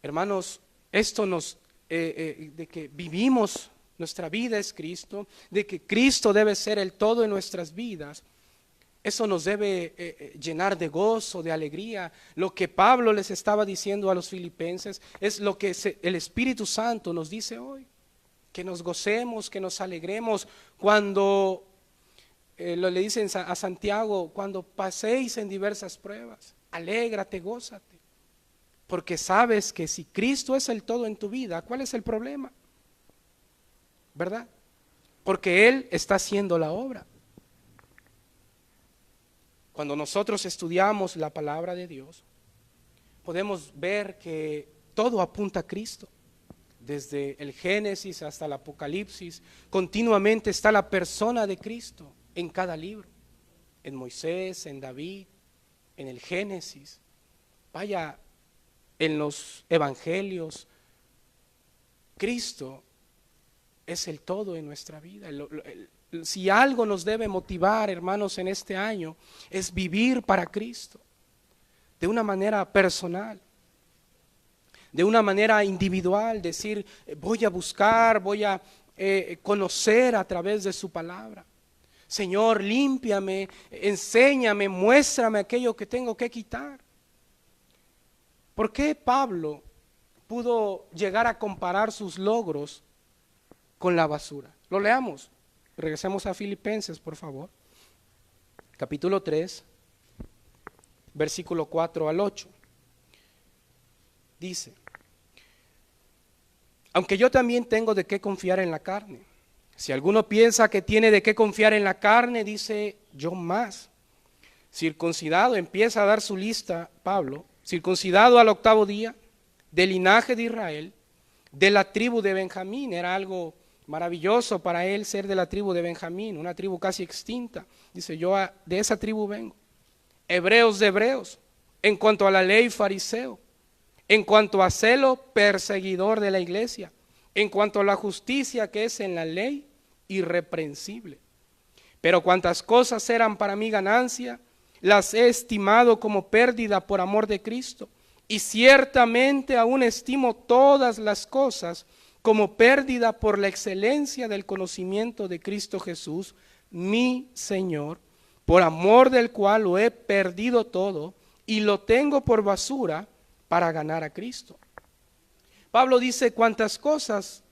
[SPEAKER 1] Hermanos, esto nos, de que vivimos, nuestra vida es Cristo, de que Cristo debe ser el todo en nuestras vidas, eso nos debe llenar de gozo, de alegría. Lo que Pablo les estaba diciendo a los filipenses es lo que el Espíritu Santo nos dice hoy, que nos gocemos, que nos alegremos cuando, le dicen a Santiago, cuando paséis en diversas pruebas, alégrate, gózate, porque sabes que si Cristo es el todo en tu vida, ¿cuál es el problema? ¿Verdad? Porque Él está haciendo la obra. Cuando nosotros estudiamos la palabra de Dios, podemos ver que todo apunta a Cristo. Desde el Génesis hasta el Apocalipsis, continuamente está la persona de Cristo en cada libro. En Moisés, en David, en el Génesis. Vaya, en los evangelios, Cristo es el todo en nuestra vida. Si algo nos debe motivar, hermanos, en este año, es vivir para Cristo, de una manera personal, de una manera individual, decir, voy a buscar, voy a conocer a través de su palabra. Señor, límpiame, enséñame, muéstrame aquello que tengo que quitar. ¿Por qué Pablo pudo llegar a comparar sus logros con la basura? Lo leamos. Regresemos a Filipenses, por favor. capítulo 3, versículo 4 al 8. Dice: aunque yo también tengo de qué confiar en la carne. Si alguno piensa que tiene de qué confiar en la carne, dice yo más. Circuncidado, empieza a dar su lista Pablo, circuncidado al 8º día, del linaje de Israel, de la tribu de Benjamín. Era algo maravilloso para él ser de la tribu de Benjamín, una tribu casi extinta. Dice, yo de esa tribu vengo. Hebreos de hebreos, en cuanto a la ley, fariseo, en cuanto a celo, perseguidor de la iglesia, en cuanto a la justicia que es en la ley, irreprensible. Pero cuantas cosas eran para mí ganancia, las he estimado como pérdida por amor de Cristo, y ciertamente aún estimo todas las cosas como pérdida por la excelencia del conocimiento de Cristo Jesús, mi Señor, por amor del cual lo he perdido todo y lo tengo por basura para ganar a Cristo. Pablo dice, cuantas cosas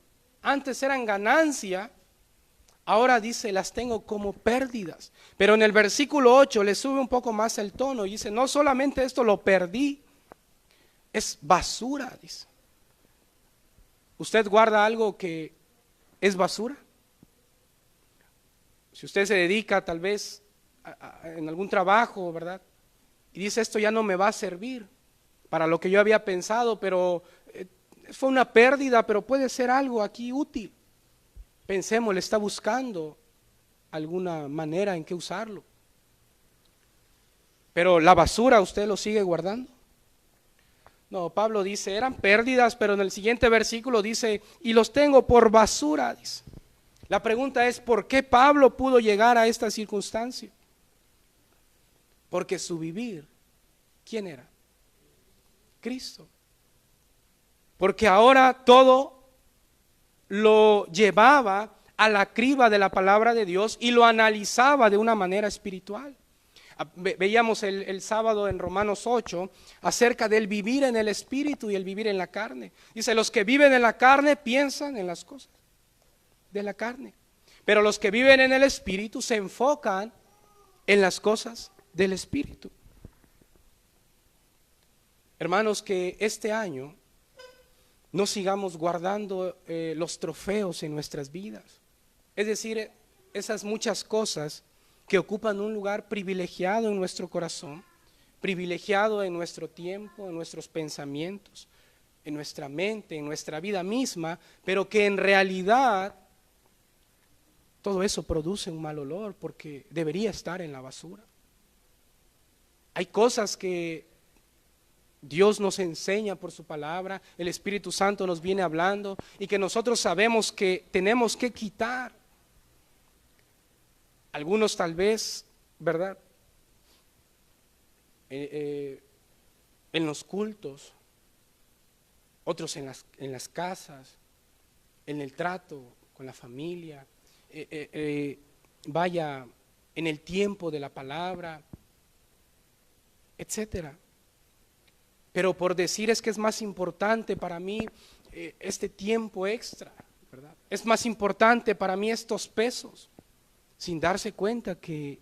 [SPEAKER 1] antes eran ganancia, ahora dice, las tengo como pérdidas. Pero en el versículo 8 le sube un poco más el tono y dice, no solamente esto lo perdí, es basura, dice. ¿Usted guarda algo que es basura? Si usted se dedica tal vez en algún trabajo, ¿verdad? Y dice, esto ya no me va a servir para lo que yo había pensado, pero fue una pérdida, pero puede ser algo aquí útil. Pensemos, le está buscando alguna manera en que usarlo. Pero la basura, ¿usted lo sigue guardando? No, Pablo dice, eran pérdidas, pero en el siguiente versículo dice, y los tengo por basura, dice. La pregunta es, ¿por qué Pablo pudo llegar a esta circunstancia? Porque su vivir, ¿quién era? Cristo. Porque ahora todo lo llevaba a la criba de la palabra de Dios y lo analizaba de una manera espiritual. Veíamos el sábado en Romanos 8 acerca del vivir en el espíritu y el vivir en la carne. Dice, los que viven en la carne piensan en las cosas de la carne, pero los que viven en el espíritu se enfocan en las cosas del espíritu. Hermanos, que este año no sigamos guardando los trofeos en nuestras vidas. Es decir, esas muchas cosas que ocupan un lugar privilegiado en nuestro corazón, privilegiado en nuestro tiempo, en nuestros pensamientos, en nuestra mente, en nuestra vida misma, pero que en realidad todo eso produce un mal olor porque debería estar en la basura. Hay cosas que Dios nos enseña por su palabra, el Espíritu Santo nos viene hablando y que nosotros sabemos que tenemos que quitar. Algunos tal vez, ¿verdad? En los cultos, otros en las casas, en el trato con la familia, vaya en el tiempo de la palabra, etcétera. Pero por decir es que es más importante para mí este tiempo extra, ¿verdad? Es más importante para mí estos pesos, sin darse cuenta que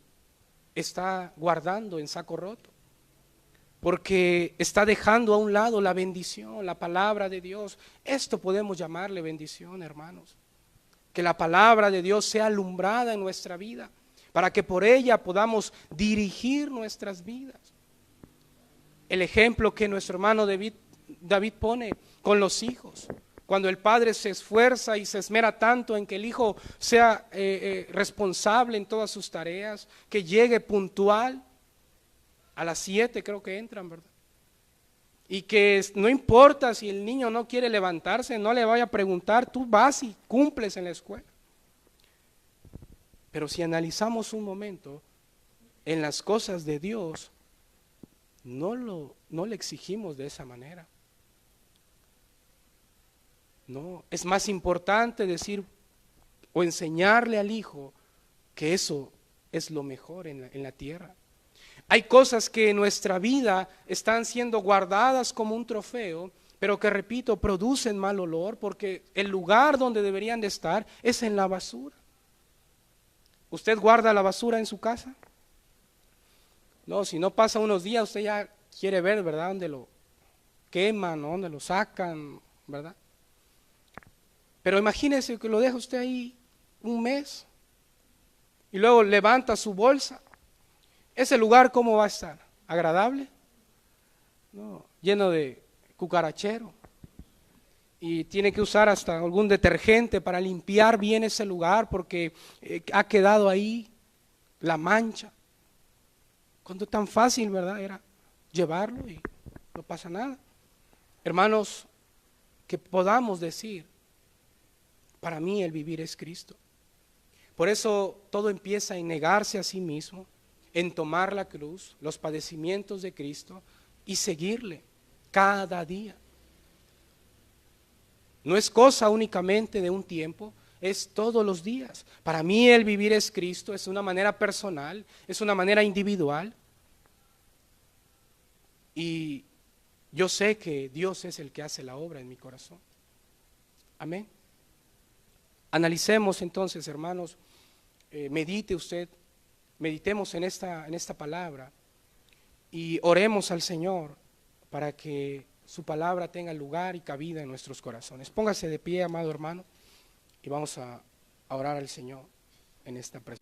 [SPEAKER 1] está guardando en saco roto, porque está dejando a un lado la bendición, la palabra de Dios. Esto podemos llamarle bendición, hermanos. Que la palabra de Dios sea alumbrada en nuestra vida, para que por ella podamos dirigir nuestras vidas. El ejemplo que nuestro hermano David pone con los hijos, cuando el padre se esfuerza y se esmera tanto en que el hijo sea responsable en todas sus tareas, que llegue puntual, a las 7 creo que entran, ¿verdad? Y que no importa si el niño no quiere levantarse, no le vaya a preguntar, tú vas y cumples en la escuela. Pero si analizamos un momento, en las cosas de Dios, no le exigimos de esa manera. No, es más importante decir o enseñarle al hijo que eso es lo mejor en la tierra. Hay cosas que en nuestra vida están siendo guardadas como un trofeo, pero que, repito, producen mal olor porque el lugar donde deberían de estar es en la basura. ¿Usted guarda la basura en su casa? No, si no pasa unos días, usted ya quiere ver, ¿verdad?, dónde lo queman, ¿no?, dónde lo sacan, ¿verdad? Pero imagínese que lo deja usted ahí un mes y luego levanta su bolsa. ¿Ese lugar cómo va a estar? ¿Agradable? No, lleno de cucarachero. Y tiene que usar hasta algún detergente para limpiar bien ese lugar porque ha quedado ahí la mancha. Cuando tan fácil, ¿verdad?, era llevarlo y no pasa nada. Hermanos, que podamos decir, para mí el vivir es Cristo. Por eso todo empieza en negarse a sí mismo, en tomar la cruz, los padecimientos de Cristo y seguirle cada día. No es cosa únicamente de un tiempo, es todos los días. Para mí el vivir es Cristo, es una manera personal, es una manera individual. Y yo sé que Dios es el que hace la obra en mi corazón. Amén. Analicemos entonces, hermanos, medite usted, meditemos en esta palabra y oremos al Señor para que su palabra tenga lugar y cabida en nuestros corazones. Póngase de pie, amado hermano, y vamos a orar al Señor en esta presencia.